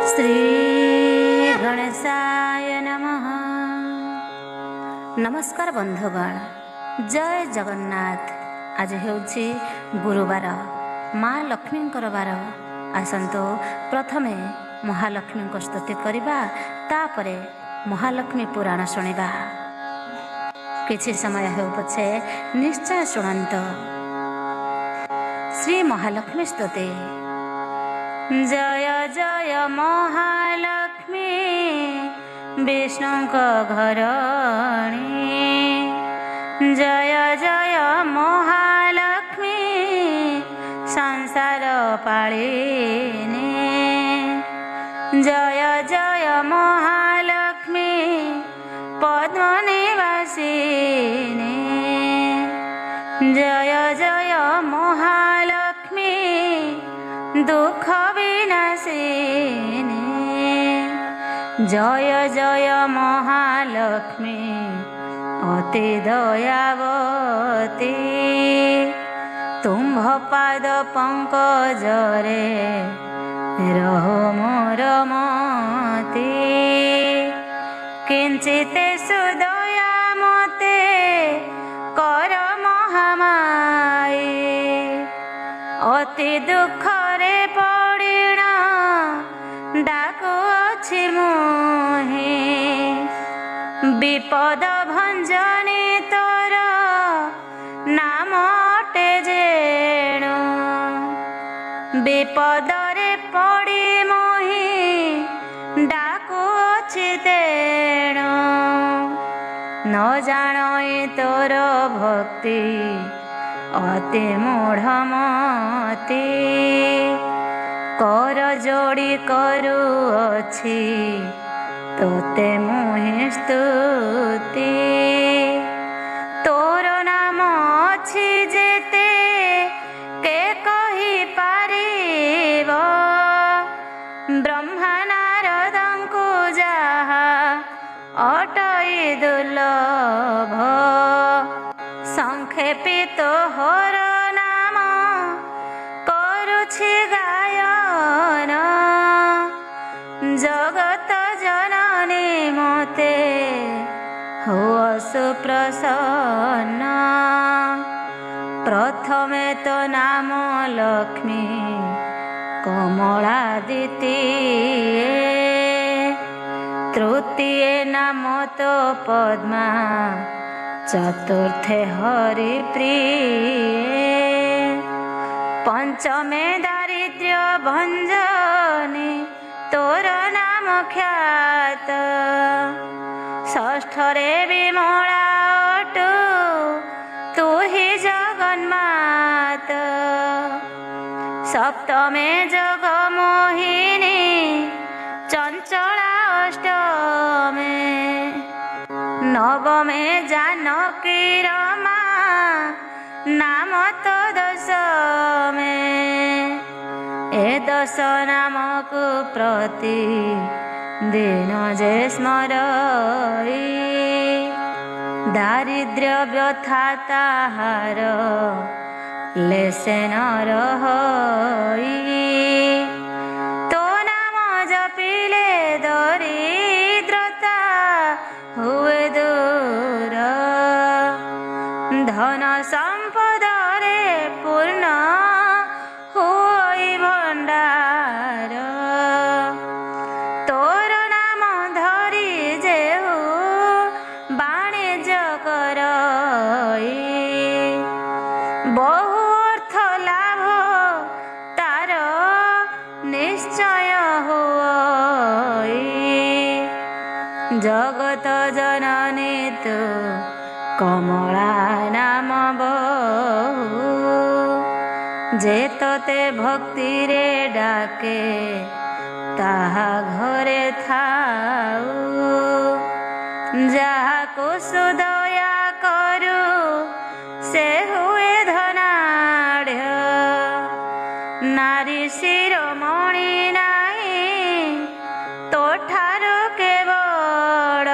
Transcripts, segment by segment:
श्री गणेशाय नमः। नमस्कार बंधुगण, जय जगन्नाथ। आज हेउछि गुरुवार, माँ लक्ष्मी बार। आसंतु प्रथमे महालक्ष्मी को स्तुति करिबा, तापरे महालक्ष्मी पुराण शुणिबा। किछि समय हेउ पछे निश्चय शुणंत। श्री महालक्ष्मी स्तुति। जय जय महालक्ष्मी विष्णु घरणी। जय जय महालक्ष्मी संसार पालिनी। जय जय महालक्ष्मी पद्मनिवासिनी। जय जय महालक्ष्मी दुख विनाशिनी। जय जय महालक्ष्मी अति दयावती। तुम्भ पाद पंकजरे रहो मोर मति। किंचिते सुदया मते कर महामाई। अति दुखरे पड़िण डाकुअछि मुहि। विपद भंजनी तोर नाम अटे जेणु। विपदरे पड़ी मोहि डाकुअछि तेणु। न जाणई तोर भक्ति अति मूढ़मती। कर जोड़ी करुअछि तोते मुहि स्तुति। तोर नाम अछि जेते के कहि पारिब। ब्रह्मा नारदंकु जाहा अटई दुर्लभ। संक्षेपित तोहर नाम करुछि गायन। जगत जननी मोते हुआ सुप्रसन्न। प्रथमे तो नाम लक्ष्मी कमला द्वितीये। तृतीये नाम तो पद्मा, चतुर्थे हरिप्रिये। पंचमे दारिद्र्य भंजनी तोर नाम ख्यात। षष्ठरे विमला अटु तू ही जगन्मात। सप्तमे जगमोहिनी चंचला अष्टमे। नवमे जानकी रमा नाम तो दशमे। ए दश नामक प्रति दिन जे स्मरई। दारिद्र्य व्यथा ताहार लेसे न रहई। तो नाम जपिले दरिद्रता हुए दूर। धन संपदरे पूर्ण हुई भंडार। तोर नाम धरी जेहु बाणिज्य करई। बहु अर्थ लाभ तार निश्चय हुई। जगत जननी तू कमला नाम बहु। जे तोते भक्ति रे डाके ताहा घरे थाऊ। जाहाको सुदया करू से हुए धनाढ़। नारी शिरोमणि नाही तोठारु के बड़।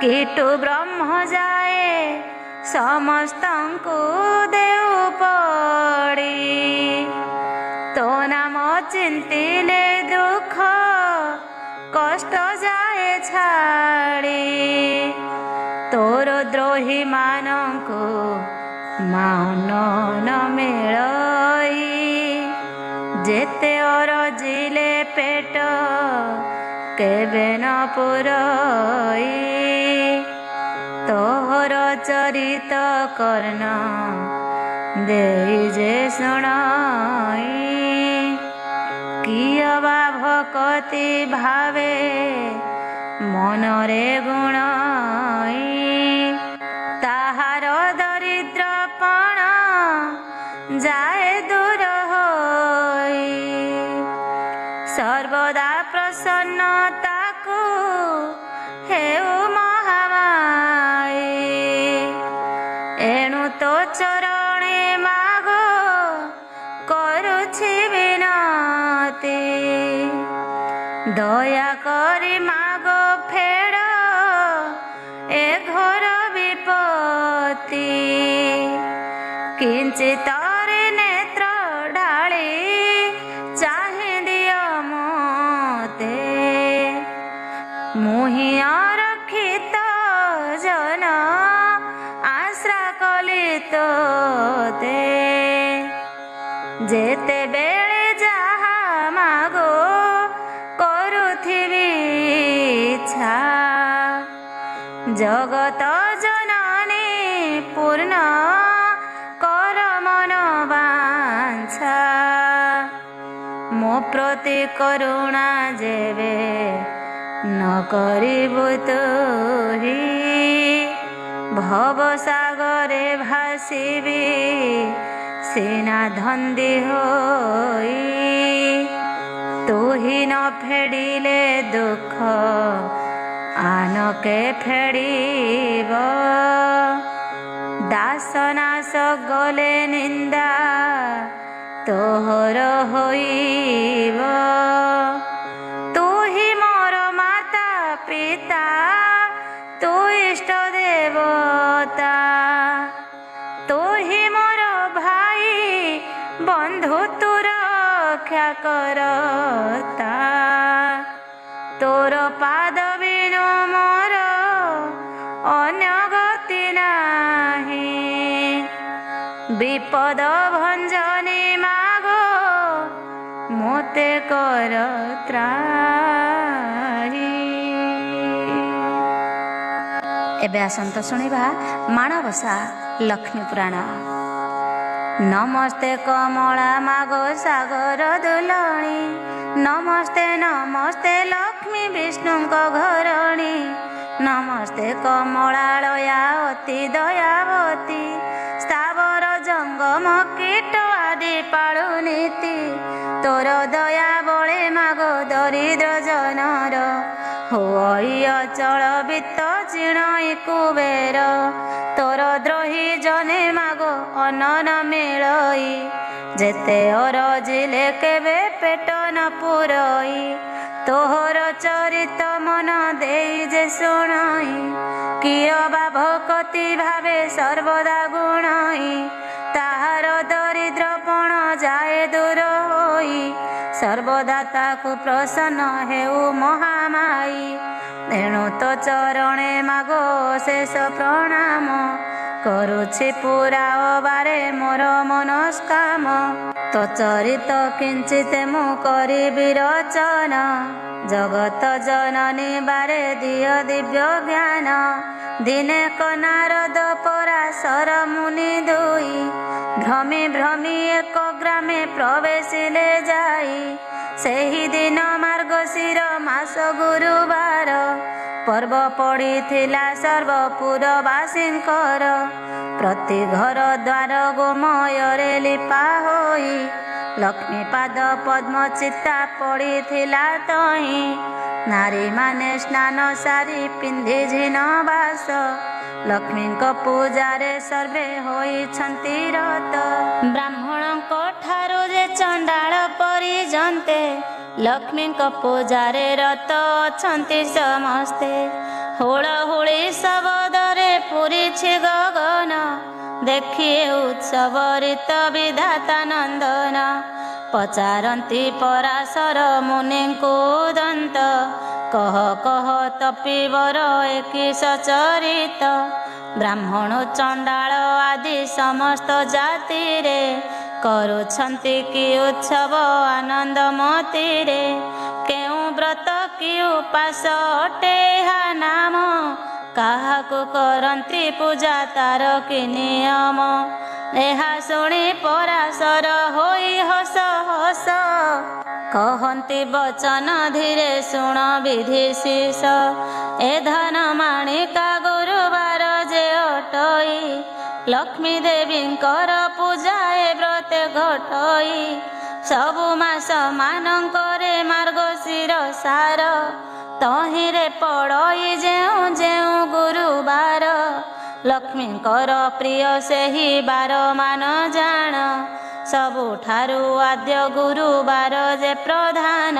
कीटु ब्रह्म जाए समस्तंकु देउ पड़ी। तो नाम चिंतिले दो ଛାଡ଼ି ତୋର ଦ୍ରୋହୀ ମାନଙ୍କୁ ମାନ ନ ମିଳଇ ଯେତେ ଅରଜିଲେ ପେଟ କେବେ ନ ପୁରଇ ତୋହର ଚରିତ କର୍ଣ୍ଣ ଦେଇ ଯେ ଶୁଣଇ କିଏ ବା ଭକତି ଭାବେ ମନରେ ଗୁଣଇ ତାହାର ଦରିଦ୍ରପଣ ଯାଏ ଦୂର ହୋଇ ସର୍ବଦା ପ୍ରସନ୍ନ ତାକୁ ହେଉ ମହାମାଇ ଏଣୁ ତୋ ଚରଣେ ମାଗ କରୁଛି ବିନତି ଦୟା କରି ମାଗ ଫେଡ଼ ଏ ଘୋର ବିପତ୍ତି କିଞ୍ଚିତରେ ନେତ୍ର ଢାଳି ଚାହିଁ ଦିଅ ମୋତେ ମୁହିଁ ଅରକ୍ଷିତ ଜନ ଆଶ୍ରା କଲି ତୋତେ ଯେତେବେଳେ ଯାହା ମାଗୋ କରୁଥିବି ଇଚ୍ଛା ଜଗତ ଜନନୀ ପୂର୍ଣ୍ଣ କର ମନ ବାଞ୍ଛା ମୋ ପ୍ରତି କରୁଣା ଯେବେ ନ କରିବୁ ତୁହି ଭବସାଗରେ ଭାସିବି ସିନା ଧନ୍ଦି ହୋଇ ତୁହି ନ ଫେଡ଼ିଲେ ଦୁଃଖ ଆନକେ ଫେଡ଼ିବ ଦାସନାଶ ଗଲେ ନିନ୍ଦା ତୋହର ହୋଇବ ତୁହି ମୋର ମାତା ପିତା ତୁ ଇଷ୍ଟ ଦେବତା ତୁହି ମୋର ଭାଇ ବନ୍ଧୁ ତୁ ରକ୍ଷା କରତା ତୋର ପାଦ ବିନୁ ମୋର ଅନ୍ୟ ଗତି ନାହିଁ ବିପଦ ଭଞ୍ଜନୀ ମାଗୋ ମୋତେ କର ତ୍ରାହି। ଏବେ ଆସନ୍ତୁ ଶୁଣିବା ମାଣବସା ଲକ୍ଷ୍ମୀ ପୁରାଣ। ନମସ୍ତେ କମଳା ମାଗୋ ସାଗର ଦୁଲଣୀ ନମସ୍ତେ ନମସ୍ତେ ଲକ୍ଷ୍ମୀ ବିଷ୍ଣୁଙ୍କ ଘରଣୀ ନମସ୍ତେ କମଳାଳୟା ଅତି ଦୟାବତୀ ସ୍ଥାବର ଜଙ୍ଗମ କୀଟ ଆଦି ପାଳୁ ନୀତି ତୋର ଦୟା ବଳେ ମାଗୋ ଦରିଦ୍ର ଜନର ହୋଇ ଅଚଳ ବିତ୍ତ ଚିଣଇ କୁବେର ତୋର ଦ୍ରୋହୀ ଜନେ ମାଗୋ ଅନ୍ନ ନ ମିଳଇ ଯେତେ ଅରଜିଲେ କେବେ ପେଟ ନ ପୁରଇ ତୋହର ଚରିତ ମନ ଦେଇ ଯେ ଶୁଣଇ କିଏ ବା ଭକତି ଭାବେ ସର୍ବଦା ଗୁଣଇ ତାହାର ଦରିଦ୍ରପଣ ଯାଏ ଦୂର ହୋଇ ସର୍ବଦା ତାକୁ ପ୍ରସନ୍ନ ହେଉ ମହାମାଇ ତେଣୁ ତୋ ଚରଣେ ମାଗୋ ଶେଷ ପ୍ରଣାମ କରୁଛି ପୁରା ଅବାରେ ମୋର ମନସ୍କାମ ତୋ ଚରିତ କିଞ୍ଚିତ ମୁଁ କରିବି ରଚନ ଜଗତ ଜନନୀ ବାରେ ଦିଅ ଦିବ୍ୟ ଜ୍ଞାନ ଦିନେ କନାରଦ ପରାଶର ମୁନି ଦୁଇ ଭ୍ରମି ଭ୍ରମି ଏକ ଗ୍ରାମେ ପ୍ରବେଶିଲେ ଯାଇ ସେହି ଦିନ ମାର୍ଗଶିର ମାସ ଗୁରୁବାର ପର୍ବ ପଡ଼ିଥିଲା ସର୍ବପୁରବାସୀଙ୍କର ପ୍ରତି ଘର ଦ୍ୱାର ଗୋମୟରେ ଲିପା ହୋଇ ଲକ୍ଷ୍ମୀ ପାଦ ପଦ୍ମ ଚିତା ପଡ଼ିଥିଲା ତହିଁ ନାରୀମାନେ ସ୍ନାନ ସାରି ପିନ୍ଧି ଝିନ ବାସ ଲକ୍ଷ୍ମୀଙ୍କ ପୂଜାରେ ସର୍ବେ ହୋଇଛନ୍ତି ରତ ବ୍ରାହ୍ମଣଙ୍କ ଠାରୁ ଯେ ଚଣ୍ଡାଳ ପରିଜନ୍ତେ ଲକ୍ଷ୍ମୀଙ୍କ ପୂଜାରେ ରତ ଅଛନ୍ତି ସମସ୍ତେ ହୁଳହୁଳି ଶବଦରେ ପୁରିଛି ଗଗନ ଦେଖି ଉତ୍ସବରିତ ବିଧାତା ନନ୍ଦନ ପଚାରନ୍ତି ପରାଶର ମୁନିଙ୍କୁ ଦନ୍ତ କହ କହ ତପିବର ଏକିଶ ଚରିତ ବ୍ରାହ୍ମଣ ଚଣ୍ଡାଳ ଆଦି ସମସ୍ତ ଜାତିରେ କରୁଛନ୍ତି କି ଉତ୍ସବ ଆନନ୍ଦ ମତିରେ କେଉଁ ବ୍ରତ କି ଉପାସ ଅଟେ ଏହା ନାମ କାହାକୁ କରନ୍ତି ପୂଜା ତାର କି ନିୟମ ଏହା ଶୁଣି ପରାଶର ହୋଇ ହସ ହସ କହନ୍ତି ବଚନ ଧୀରେ ଶୁଣ ବିଧି ଶେଷ ଏ ଧନ ମାଣିକା ଗୁରୁବାର ଯେ ଅଟଇ ଲକ୍ଷ୍ମୀ ଦେବୀଙ୍କର ପୂଜା ଏ ବ୍ରତେ ଘଟଇ ସବୁ ମାସ ମାନଙ୍କରେ ମାର୍ଗଶିର ସାର ତହିଁରେ ପଡ଼ଇ ଯେଉଁ ଯେଉଁ ଗୁରୁବାର ଲକ୍ଷ୍ମୀଙ୍କର ପ୍ରିୟ ସେହି ବାର ମାନ ଜାଣ ସବୁଠାରୁ ଆଦ୍ୟ ଗୁରୁବାର ଯେ ପ୍ରଧାନ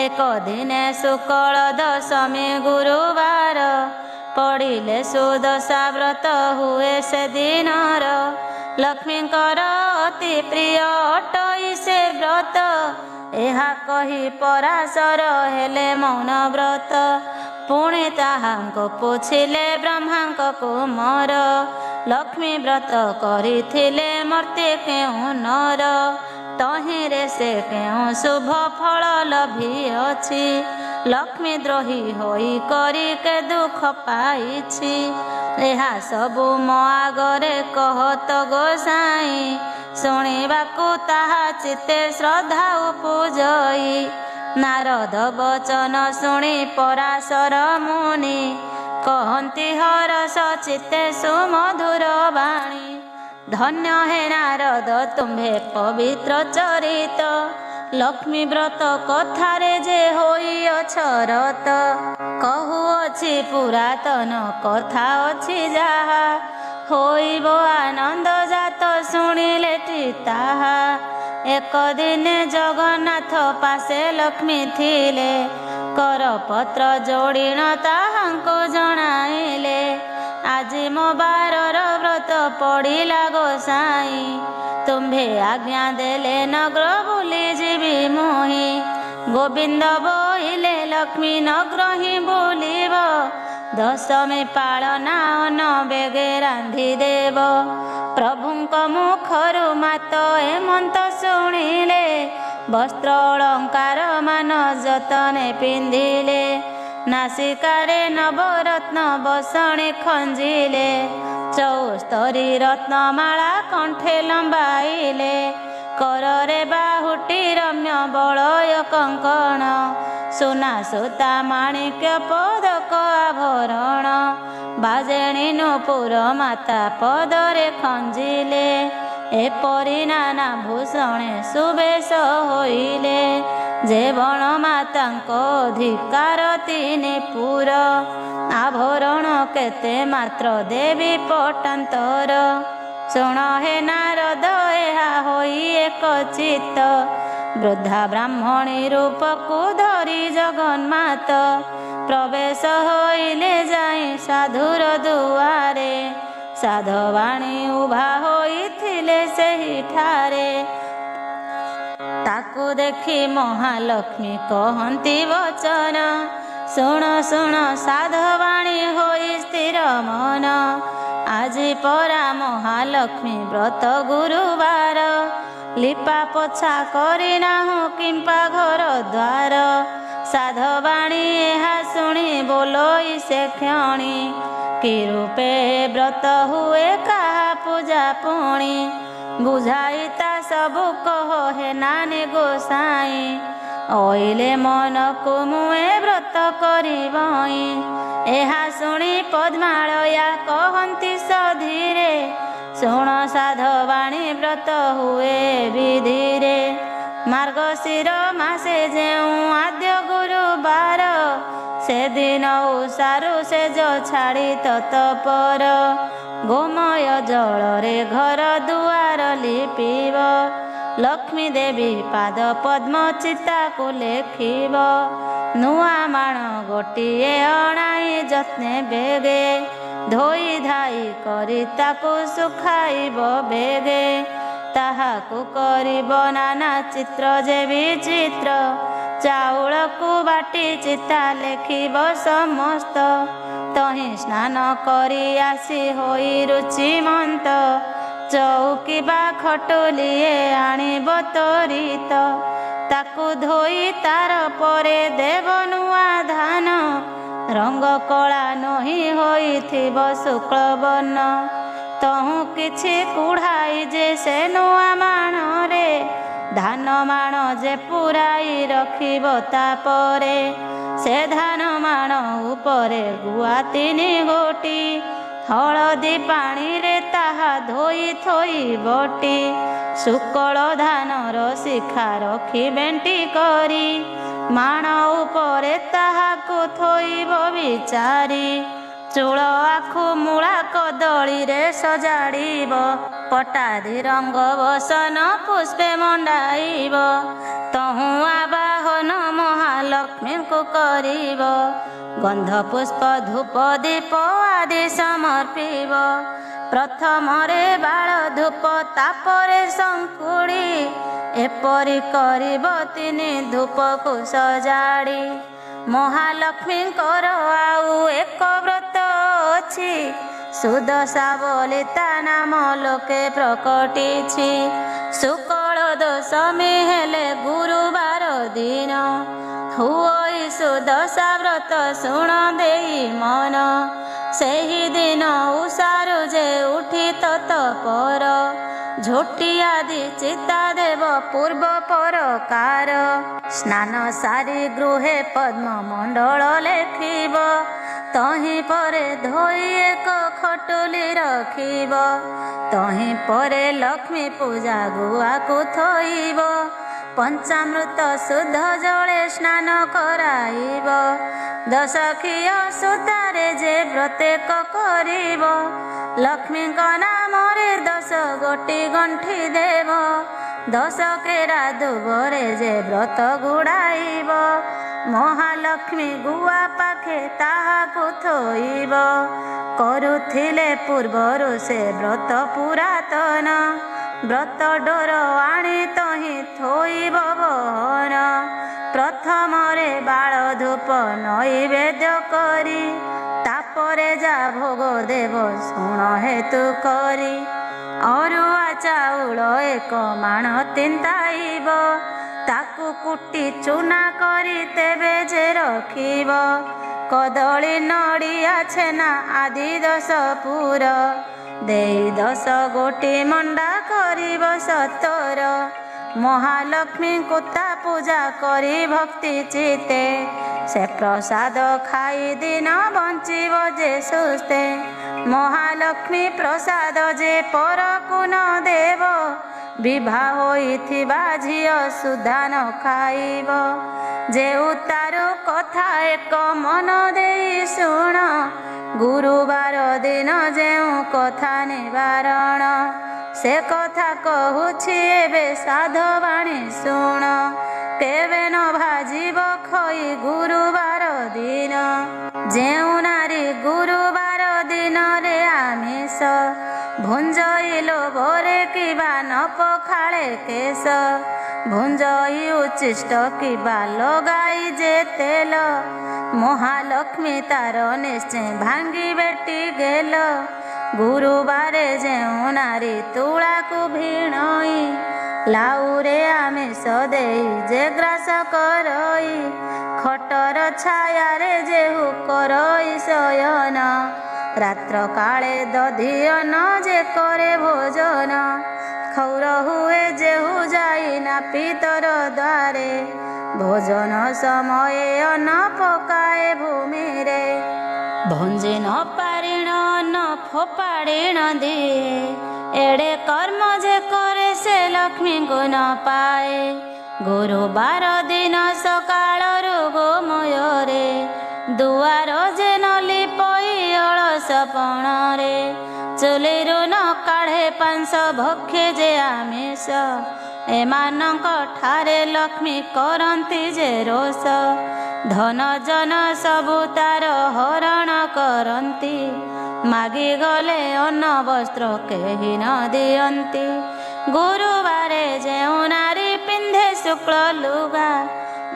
ଏକ ଦିନେ ଶୁକ୍ଳ ଦଶମୀ ଗୁରୁବାର ପଡ଼ିଲେ ସୁଦଶା ବ୍ରତ ହୁଏ ସେ ଦିନର ଲକ୍ଷ୍ମୀଙ୍କର ଅତି ପ୍ରିୟ ଅଟଇ ସେ ବ୍ରତ ଏହା କହି ପରାଶର ହେଲେ ମୌନ ବ୍ରତ ପୁଣି ତାହାଙ୍କୁ ପୁଛିଲେ ବ୍ରହ୍ମାଙ୍କ କୁମର ଲକ୍ଷ୍ମୀ ବ୍ରତ କରିଥିଲେ ମର୍ତ୍ତେ କେଉଁ ନର ତହିଁରେ ସେ କେଉଁ ଶୁଭ ଫଳ ଲଭିଅଛି ଲକ୍ଷ୍ମୀ ଦ୍ରୋହୀ ହୋଇ କରି କେ ଦୁଃଖ ପାଇଛି ଏହା ସବୁ ମୋ ଆଗରେ କହତ ଗୋସାଇଁ ଶୁଣିବାକୁ ତାହା ଚିତ୍ତେ ଶ୍ରଦ୍ଧା ଉପଜଇ ନାରଦ ବଚନ ଶୁଣି ପରାଶର ମୁନି କହନ୍ତି ହରଷ ଚିତ୍ତେ ସୁମଧୁର ବାଣୀ ଧନ୍ୟ ହେ ନାରଦ ତୁମ୍ଭେ ପବିତ୍ର ଚରିତ ଲକ୍ଷ୍ମୀ ବ୍ରତ କଥାରେ ଯେ ହୋଇଅଛ ରତ କହୁଅଛି ପୁରାତନ କଥା ଅଛି ଯାହା ହୋଇବ ଆନନ୍ଦ ଜାତ ଶୁଣିଲେଟି ତାହା ଏକ ଦିନେ ଜଗନ୍ନାଥ ପାଶେ ଲକ୍ଷ୍ମୀ ଥିଲେ କରପତ୍ର ଯୋଡ଼ିଣ ତାହାଙ୍କୁ ଜଣାଇଲେ ଆଜି ମୋ ବାରର ବ୍ରତ ପଡ଼ିଲା ଗୋସାଇଁ ତୁମ୍ଭେ ଆଜ୍ଞା ଦେଲେ ନଗର ବୁଲି ଯିବି ମୁହିଁ ଗୋବିନ୍ଦ ବୋଇଲେ ଲକ୍ଷ୍ମୀ ନଗର ହିଁ ବୁଲିବ ଦଶମୀ ପାଳନା ଅନ ବେଗେ ରାନ୍ଧି ଦେବ ପ୍ରଭୁଙ୍କ ମୁଖରୁ ମାତ ଏ ମନ୍ତ ଶୁଣିଲେ ବସ୍ତ୍ର ଅଳଙ୍କାର ମାନ ଯତନେ ପିନ୍ଧିଲେ ନାସିକାରେ ନବରତ୍ନ ବସଣି ଖଞ୍ଜିଲେ ଚଉସ୍ତରୀ ରତ୍ନମାଳା କଣ୍ଠେ ଲମ୍ବାଇଲେ କରରେ ବାହୁଟି ରମ୍ୟ ବଳୟ କଙ୍କଣ ସୁନା ସୂତା ମାଣିକ୍ୟ ପଦକ ଆଭରଣ ବାଜେଣୀ ନୂପୁର ମାତା ପଦରେ ଖଞ୍ଜିଲେ ଏପରି ନାନା ଭୂଷଣେ ସୁବେଶ ହୋଇଲେ ଯେ ବଣ ମାତାଙ୍କ ଅଧିକାର ତିନି ପୁର ଆଭରଣ କେତେ ମାତ୍ର ଦେବୀ ପଟାନ୍ତର ଶୁଣ ହେ ନାରଦ ଏହା ହୋଇ ଏକ ଚିତ୍ତ ବୃଦ୍ଧା ବ୍ରାହ୍ମଣୀ ରୂପକୁ ଧରି ଜଗନ୍ମାତ ପ୍ରବେଶ ହୋଇଲେ ଯାଇ ସାଧୁର ଦୁଆରେ ସାଧବାଣୀ ଉଭା ହୋଇଥିଲେ ସେହିଠାରେ ତାକୁ ଦେଖି ମହାଲକ୍ଷ୍ମୀ କହନ୍ତି ବଚନ ଶୁଣ ଶୁଣ ସାଧବାଣୀ ହୋଇ ସ୍ଥିର ମନ ଆଜି ପରା ମହାଲକ୍ଷ୍ମୀ ବ୍ରତ ଗୁରୁବାର ଲିପା ପୋଛା କରିନାହୁଁ କିମ୍ପା ଘର ଦ୍ୱାର ସାଧବାଣୀ ଏହା ଶୁଣି ବୋଲୋଇ ସେ କ୍ଷଣି କି ରୂପେ ବ୍ରତ ହୁଏ କାହା ପୂଜା ପୁଣି ବୁଝାଇ ତା ସବୁ କହ ହେ ନାନୀ ଗୋସାଇଁ ଅଇଲେ ମନକୁ ମୁଁ ଏ ବ୍ରତ କରିବଇଁ ଏହା ଶୁଣି ପଦ୍ମାଳୟା କହନ୍ତି ସଧୀରେ ଶୁଣ ସାଧବାଣୀ ବ୍ରତ ହୁଏ ବିଧିରେ ମାର୍ଗଶିର ମାସେ ଯେଉଁ ଆଦ୍ୟ ଗୁରୁବାର ସେଦିନ ଉଷାରୁ ସେଜ ଛାଡ଼ି ତତପର ଗୋମୟ ଜଳରେ ଘର ଦୁଆର ଲିପିବ ଲକ୍ଷ୍ମୀ ଦେବୀ ପାଦ ପଦ୍ମ ଚିତାକୁ ଲେଖିବ ନୂଆ ମାଣ ଗୋଟିଏ ଅଣାଇ ଯତ୍ନେ ବେଗେ ଧୋଇ ଧାଇ କରି ତାକୁ ଶୁଖାଇବ ବେଗେ। ତାହାକୁ କରିବ ନାନା ଚିତ୍ର ଯେ ବିଚିତ୍ର। ଚାଉଳକୁ ବାଟି ଚିତା ଲେଖିବ ସମସ୍ତ। ତହିଁ ସ୍ନାନ କରି ଆସି ହୋଇ ରୁଚିମନ୍ତ। ଚଉକି ବା ଖଟୁଲିଏ ଆଣିବ ତୋରିତ। ତାକୁ ଧୋଇ ତାର ପରେ ଦେବ ନୂଆ ଧାନ। ରଙ୍ଗ କଳା ନହି ହୋଇଥିବ ଶୁକ୍ଳ ବର୍ଣ୍ଣ। ତହୁଁ କିଛି କୁଢ଼ାଇ ଯେ ସେ ନୂଆ ମାଣରେ। ଧାନ ମାଣ ଯେ ପୁରାଇ ରଖିବ ତାପରେ। ସେ ଧାନ ମାଣ ଉପରେ ଗୁଆ 3 ଗୋଟି। ହଳଦୀ ପାଣିରେ ତାହା ଧୋଇ ଥୋଇ ବଟି। ଶୁକଳ ଧାନର ଶିଖା ରଖି ବେଣ୍ଟି କରି। ମାଣ ଉପରେ ତାହାକୁ ଥୋଇବ ବିଚାରି। ଚୂଳ ଆଖୁ ମୂଳା କଦଳୀରେ ସଜାଡ଼ିବ। ପଟାଦି ରଙ୍ଗ ବସନ ପୁଷ୍ପେ ମଣ୍ଡାଇବ। ତହୁଁ ଆବାହନ ମହାଲକ୍ଷ୍ମୀଙ୍କୁ କରିବ। ଗନ୍ଧ ପୁଷ୍ପ ଧୂପ ଦୀପ ଆଦି ସମର୍ପିବ। ପ୍ରଥମରେ ବାଳ ଧୂପ ତାପରେ ଶଙ୍କୁଡ଼ି। ଏପରି କରିବ 3 ଧୂପକୁ ସଜାଡ଼ି। ମହାଲକ୍ଷ୍ମୀଙ୍କର ଆଉ ଏକ ବ୍ରତ ଅଛି। ସୁଦଶା ବୋଲି ତା ନାମ ଲୋକେ ପ୍ରକଟିଛି। ଶୁକ୍ଳ ଦଶମୀ ହେଲେ ଗୁରୁବାର ଦିନ। ହୁଅଇ ସୁଦଶା ବ୍ରତ ଶୁଣ ଦେଇ ମନ। ସେହି ଦିନ ଉଷାରୁ ଯେ ଉଠି ତତ୍ପର। ଝୋଟି ଆଦି ଚିତା ଦେବ ପୂର୍ବ ପରକାର। ସ୍ନାନ ସାରି ଗୃହେ ପଦ୍ମ ମଣ୍ଡଳ ଲେଖିବ। ତହିଁ ପରେ ଧୋଇ ଏକ ଖଟୁଲି ରଖିବ। ତହିଁ ପରେ ଲକ୍ଷ୍ମୀ ପୂଜା ଗୁଆକୁ ଥୋଇବ। ପଞ୍ଚାମୃତ ଶୁଦ୍ଧ ଜଳେ ସ୍ନାନ କରାଇବ। 10 ଖିଅ ସୂତାରେ ଯେ ପ୍ରତ୍ୟେକ କରିବ। ଲକ୍ଷ୍ମୀଙ୍କ ନାମରେ 10 ଗୋଟି ଗଣ୍ଠି ଦେବ। 10 କେରା ଦୁବରେ ଯେ ବ୍ରତ ଗୁଡ଼ାଇବ। ମହାଲକ୍ଷ୍ମୀ ଗୁଆ ପାଖେ ତାହାକୁ ଥୋଇବ। କରୁଥିଲେ ପୂର୍ବରୁ ସେ ବ୍ରତ ପୁରାତନ। ବ୍ରତ ଡୋର ଆଣି ତହିଁ ଥୋଇବ ବହନ। ପ୍ରଥମରେ ବାଳ ଧୂପ ନୈବେଦ୍ୟ କରି। ତାପରେ ଯା ଭୋଗ ଦେବ ଶୁଣ ହେତୁ କରି। ଅରୁଆ ଚାଉଳ 1 ମାଣ ତିନ୍ତାଇବ। ତାକୁ କୁଟି ଚୁନା କରି ତେବେ ଯେ ରଖିବ। କଦଳୀ ନଡ଼ିଆ ଛେନା ଆଦି 10 ପୁର ଦେଇ 10 ଗୋଟି ମଣ୍ଡା କରିବ 17। ମହାଲକ୍ଷ୍ମୀଙ୍କୁ ତା ପୂଜା କରି ଭକ୍ତି ଚିତ୍ତେ। ସେ ପ୍ରସାଦ ଖାଇ ଦିନ ବଞ୍ଚିବ ଯେ ସୁସ୍ଥେ। ମହାଲକ୍ଷ୍ମୀ ପ୍ରସାଦ ଯେ ପରକୁ ନ ଦେବ। ବିଭା ହୋଇଥିବା ଝିଅ ସୁଦ୍ଧା ନ ଖାଇବ। ଯେଉଁ ତାରୁ କଥା ଏକ ମନ ଦେଇ ଶୁଣ। ଗୁରୁବାର ଦିନ ଯେଉଁ କଥା ନିବାରଣ। ସେ କଥା କହୁଛି ଏବେ ସାଧବାଣୀ ଶୁଣ। କେବେ ନ ଭାଜିବ ଖଇ ଗୁରୁବାର ଦିନ। ଯେଉଁ ନାରୀ ଗୁରୁବାର ଦିନରେ ଆମିଷ। ଭୁଞ୍ଜଇ ଲୋଭରେ କିବା ନ ପଖାଳେ କେଶ। ଭୁଞ୍ଜଇ ଉଚ୍ଛିଷ୍ଟ କିବା ଲଗାଇ ଯେ ତେଲ। ମହାଲକ୍ଷ୍ମୀ ତାର ନିଶ୍ଚୟ ଭାଙ୍ଗି ବେଟି ଗେଲ। ଗୁରୁବାରେ ଯେଉଁ ନାରୀ ତୁଳାକୁ ଭିଣଇ। ଲାଉରେ ଆମିଷ ଦେଇ ଯେ ଗ୍ରାସ କରଇ। ଖଟର ଛାୟାରେ ଯେହୁ କରଇ ଶୟନ। ରାତ୍ର କାଳେ ଦଧିଅନ ଯେ କରେ ଭୋଜନ। ଖୌର ହୁଏ ଯେହୁ ଯାଇ ନା ପିତର ଦ୍ୱାରେ। ଭୋଜନ ସମୟେ ଅନ୍ନ ପକାଏ ଭୂମିରେ। ଭଞ୍ଜି ନ ପାରିଣ ଅନ୍ନ ଫୋପାଡ଼ିଣ ଦିଏ। ଏଡ଼େ କର୍ମ ଯେ କରେ ସେ ଲକ୍ଷ୍ମୀଙ୍କୁ ନ ପାଏ। ଗୁରୁବାର ଦିନ ସକାଳରୁ ଗୋମୟରେ। ଦୁଆର ଯେ ନ ଲିପଇ ଅଳସ ପଣରେ। ଚୁଲିରୁ ନ କାଢ଼େ ପାଂଶ ଭକ୍ଷେ ଯେ ଆମିଷ। ଏମାନଙ୍କ ଠାରେ ଲକ୍ଷ୍ମୀ କରନ୍ତି ଯେ ରୋଷ। ଧନ ଜନ ସବୁ ତାର ହରଣ କରନ୍ତି। ମାଗି ଗଲେ ଅନ୍ନ ବସ୍ତ୍ର କେହି ନ ଦିଅନ୍ତି। ଗୁରୁବାରେ ଯେଉଁ ନାରୀ ପିନ୍ଧେ ଶୁକ୍ଳ ଲୁଗା,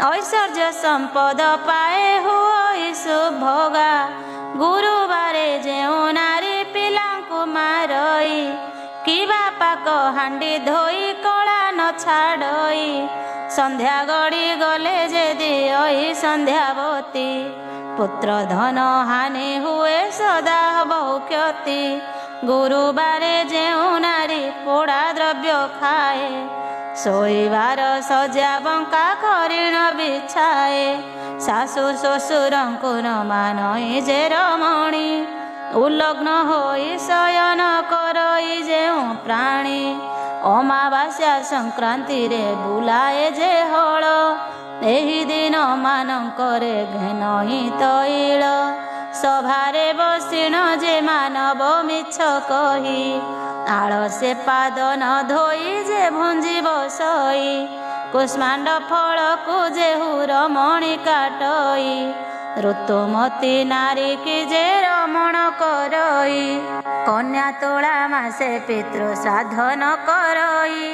ଐଶ୍ୱର୍ଯ୍ୟ ସମ୍ପଦ ପାଏ ହୁଏ ସୁଭୋଗା। ଗୁରୁବାରେ ଯେଉଁ ନାରୀ ପିଲାଙ୍କୁ ମାରଇ, କିବା ପାକ ହାଣ୍ଡି ଧୋଇ କଳା ନ ଛାଡ଼ଇ। ସନ୍ଧ୍ୟା ଗଡ଼ି ଗଲେ ଯେ ଦିଅଇ ସନ୍ଧ୍ୟାବତୀ, ପୁତ୍ର ଧନ ହାନି ହୁଏ ସଦା ବହୁ କ୍ଷତି। ଗୁରୁବାରେ ଯେଉଁ ନାରୀ ପୋଡ଼ା ଦ୍ରବ୍ୟ ଖାଏ, ଶୋଇବାର ଶଯ୍ୟା ବଙ୍କା କରିଣ ବିଛାଏ। ଶାଶୁ ଶ୍ୱଶୁରଙ୍କୁ ନ ମାନଇ ଯେ ରମଣୀ, ଉଲଗ୍ନ ହୋଇ ଶୟନ କରଇ ଯେଉଁ ପ୍ରାଣୀ। ଅମାବାସ୍ୟା ସଂକ୍ରାନ୍ତିରେ ବୁଲାଏ ଯେ ହଳ, ଏହି ଦିନ ମାନଙ୍କରେ ଘେନହି ତୈଳ। ସଭାରେ ବସିଣ ଯେ ମାନବ ମିଛ କହି, ଆଳସେ ପାଦ ନ ଧୋଇ ଯେ ଭୁଞ୍ଜିବ ସଇ। କୁଷ୍ମାଣ୍ଡ ଫଳକୁ ଯେହୁ ରମଣୀ କାଟଇ, ଋତୁମତୀ ନାରୀ କି ଯେ ରମଣ କରଇ। କନ୍ୟା ତୋଳା ମାସେ ପିତୃ ସାଧନ କରଇ,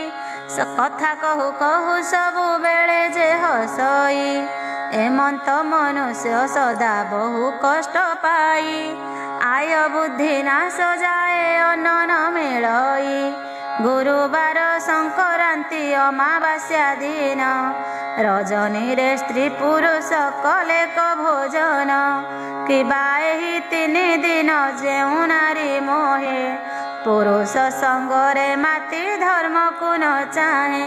କଥା କହୁ କହୁ ସବୁବେଳେ ଯେ ହସଇ। ଏମନ୍ତ ମନୁଷ୍ୟ ସଦା ବହୁ କଷ୍ଟ ପାଇ, ଆୟ ବୁଦ୍ଧି ନାଶ ଯାଏ ଅନ୍ନ ନ ମିଳଇ। ଗୁରୁବାର ସଂକ୍ରାନ୍ତି ଅମାବାସ୍ୟା ଦିନ, ରଜନୀରେ ସ୍ତ୍ରୀ ପୁରୁଷ କଲେ କ ଭୋଜନ। କିବା ଏହି ତିନି ଦିନ ଯେଉଁ ନାରୀ ମୋହେ, ପୁରୁଷ ସଙ୍ଗରେ ମାତି ଧର୍ମକୁ ନ ଚାହେଁ।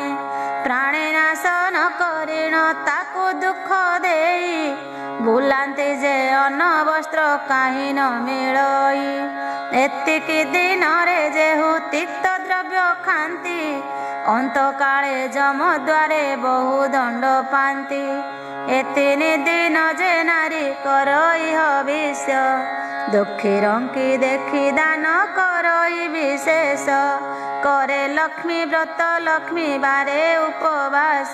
ପ୍ରାଣେ ନାଶ ନ କରିଣ ତାକୁ ଦୁଃଖ ଦେଇ, ବୁଲାନ୍ତି ଯେ ଅନ୍ନ ବସ୍ତ୍ର କାହିଁ ନ ମିଳଇ। ଏତିକି ଦିନରେ ଯେହୁ ତିକ୍ତ ଦ୍ରବ୍ୟ ଖାଆନ୍ତି, ଅନ୍ତକାଳେ ଯମଦ୍ୱାରେ ବହୁ ଦଣ୍ଡ ପାଆନ୍ତି। ଏ ତିନି ଦିନ ଯେ ନାରୀ କରଇ ହବିଷ୍ୟ, ଦୁଃଖୀରଙ୍କି ଦେଖି ଦାନ କରଇ ବିଶେଷ। करे लक्ष्मी व्रत लक्ष्मी बारे उपवास,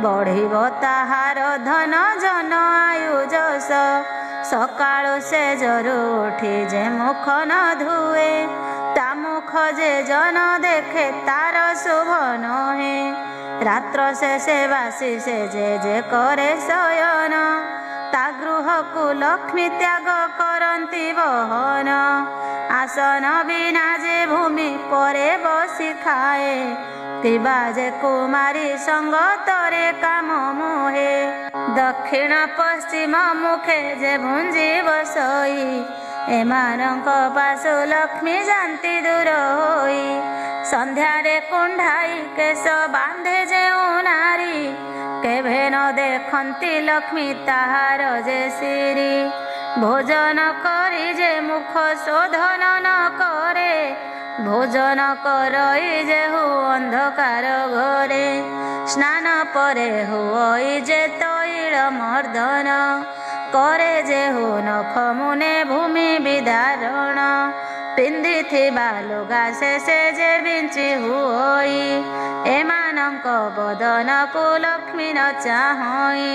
बढ़िब ताहार धन जन आयु जस। सकाळु से जरु उठी जे मुख न धुए, ता मुख जे जन देखे तार शुभ नहे। रात्र से बासी से जे करे शयन, ता गृह को लक्ष्मी त्याग करती बहन। आसन बिना जे भूमि परे बसी खाए, किबा जे कुमारी संग तरे काम मोहे। दक्षिण पश्चिम मुखे जे भुंजी बसई, एमानंक पासु लक्ष्मी जानती दूर होई। संध्यारे कुंढाई केश बांधे जेउ नारी, केभे न देखंती लक्ष्मी ताहार जे सिरी। भोजन करी जे मुख शोधन न करे, भोजन करई जेहु अंधकार घरे। स्नान परे हुई जे तैल मर्दन, करे जेहु नख मुने भूमि विदारण। पिंधिथिबा लुगा से जे बिंची हुई, एमानंक बदन को लक्ष्मी न चाहई।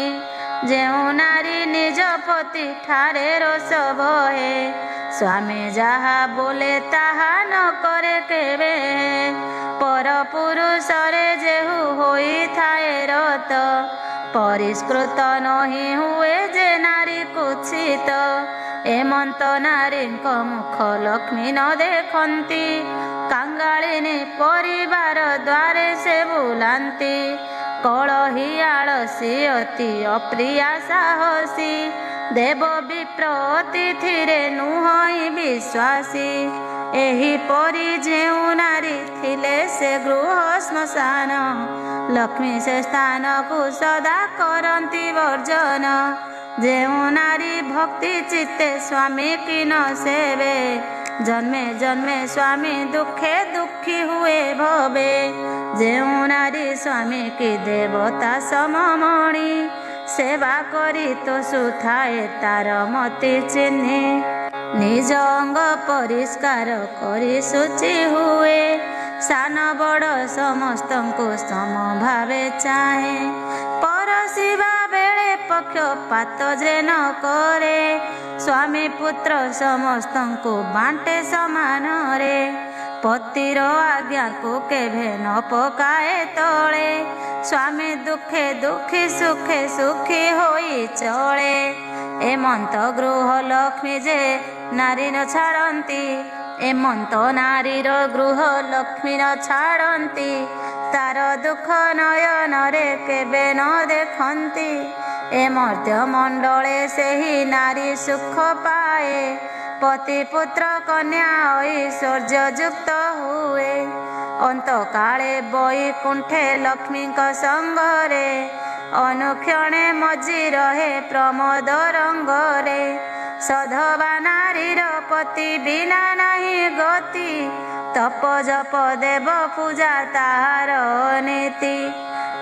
जेउ नारी निज पति ठारे रोष बहे, स्वामी जहा बोले ताहा न करे केबे। पर पुरुषरे जेहु होई थाए रत, परिष्कृत नहीं हुए जे नारी कुत्सित। एमंत नारी मुख लक्ष्मी न देखंती, कांगालिनी परिवार द्वारे से बुलांती। कलही आलसी अति अप्रिया साहसी, देव विप्र अतिथिरे नुहई विश्वासी। एही परी जेउ नारी थिले से गृह श्मशान, लक्ष्मी से स्थान को सदा करंती वर्जन। जेउ नारी भक्ति चित्ते स्वामी की न सेवे, जन्मे जन्मे स्वामी दुखे दुखी हुए भवे। जेउ नारी स्वामी की देवता सममणि, सेवा करी तो सुथाए तार मति चिन्हे। निज अंग परिष्कार करी शुचि हुए, सान बड़ समस्त को सम भावे चाहे। परसिबा बेले ପକ୍ଷପାତ ଯେ ନ କରେ, ସ୍ୱାମୀ ପୁତ୍ର ସମସ୍ତଙ୍କୁ ବାଣ୍ଟେ ସମାନରେ। ପତିର ଆଜ୍ଞାକୁ କେଭେ ନ ପକାଏ ତଳେ, ସ୍ୱାମୀ ଦୁଃଖେ ଦୁଃଖୀ ସୁଖେ ସୁଖୀ ହୋଇ ଚଳେ। ଏମନ୍ତ ଗୃହ ଲକ୍ଷ୍ମୀ ଯେ ନାରୀ ନ ଛାଡ଼ନ୍ତି, ଏମନ୍ତ ନାରୀର ଗୃହ ଲକ୍ଷ୍ମୀ ନ ଛାଡ଼ନ୍ତି। ତାର ଦୁଃଖ ନୟନରେ କେବେ ନ ଦେଖନ୍ତି, ଏ ମର୍ତ୍ତ୍ୟ ମଣ୍ଡଳେ ସେହି ନାରୀ ସୁଖ ପାଏ। ପତି ପୁତ୍ର କନ୍ୟା ଐଶ୍ୱର୍ଯ୍ୟ ଯୁକ୍ତ ହୁଏ, ଅନ୍ତକାଳେ ବୈକୁଣ୍ଠେ ଲକ୍ଷ୍ମୀଙ୍କ ସଙ୍ଗରେ। ଅନୁକ୍ଷଣେ ମଜି ରହେ ପ୍ରମୋଦ ରଙ୍ଗରେ, ସଧବା ନାରୀର ପତି ବିନା ନାହିଁ ଗତି। ତପ ଜପ ଦେବ ପୂଜା ତାହାର ନୀତି,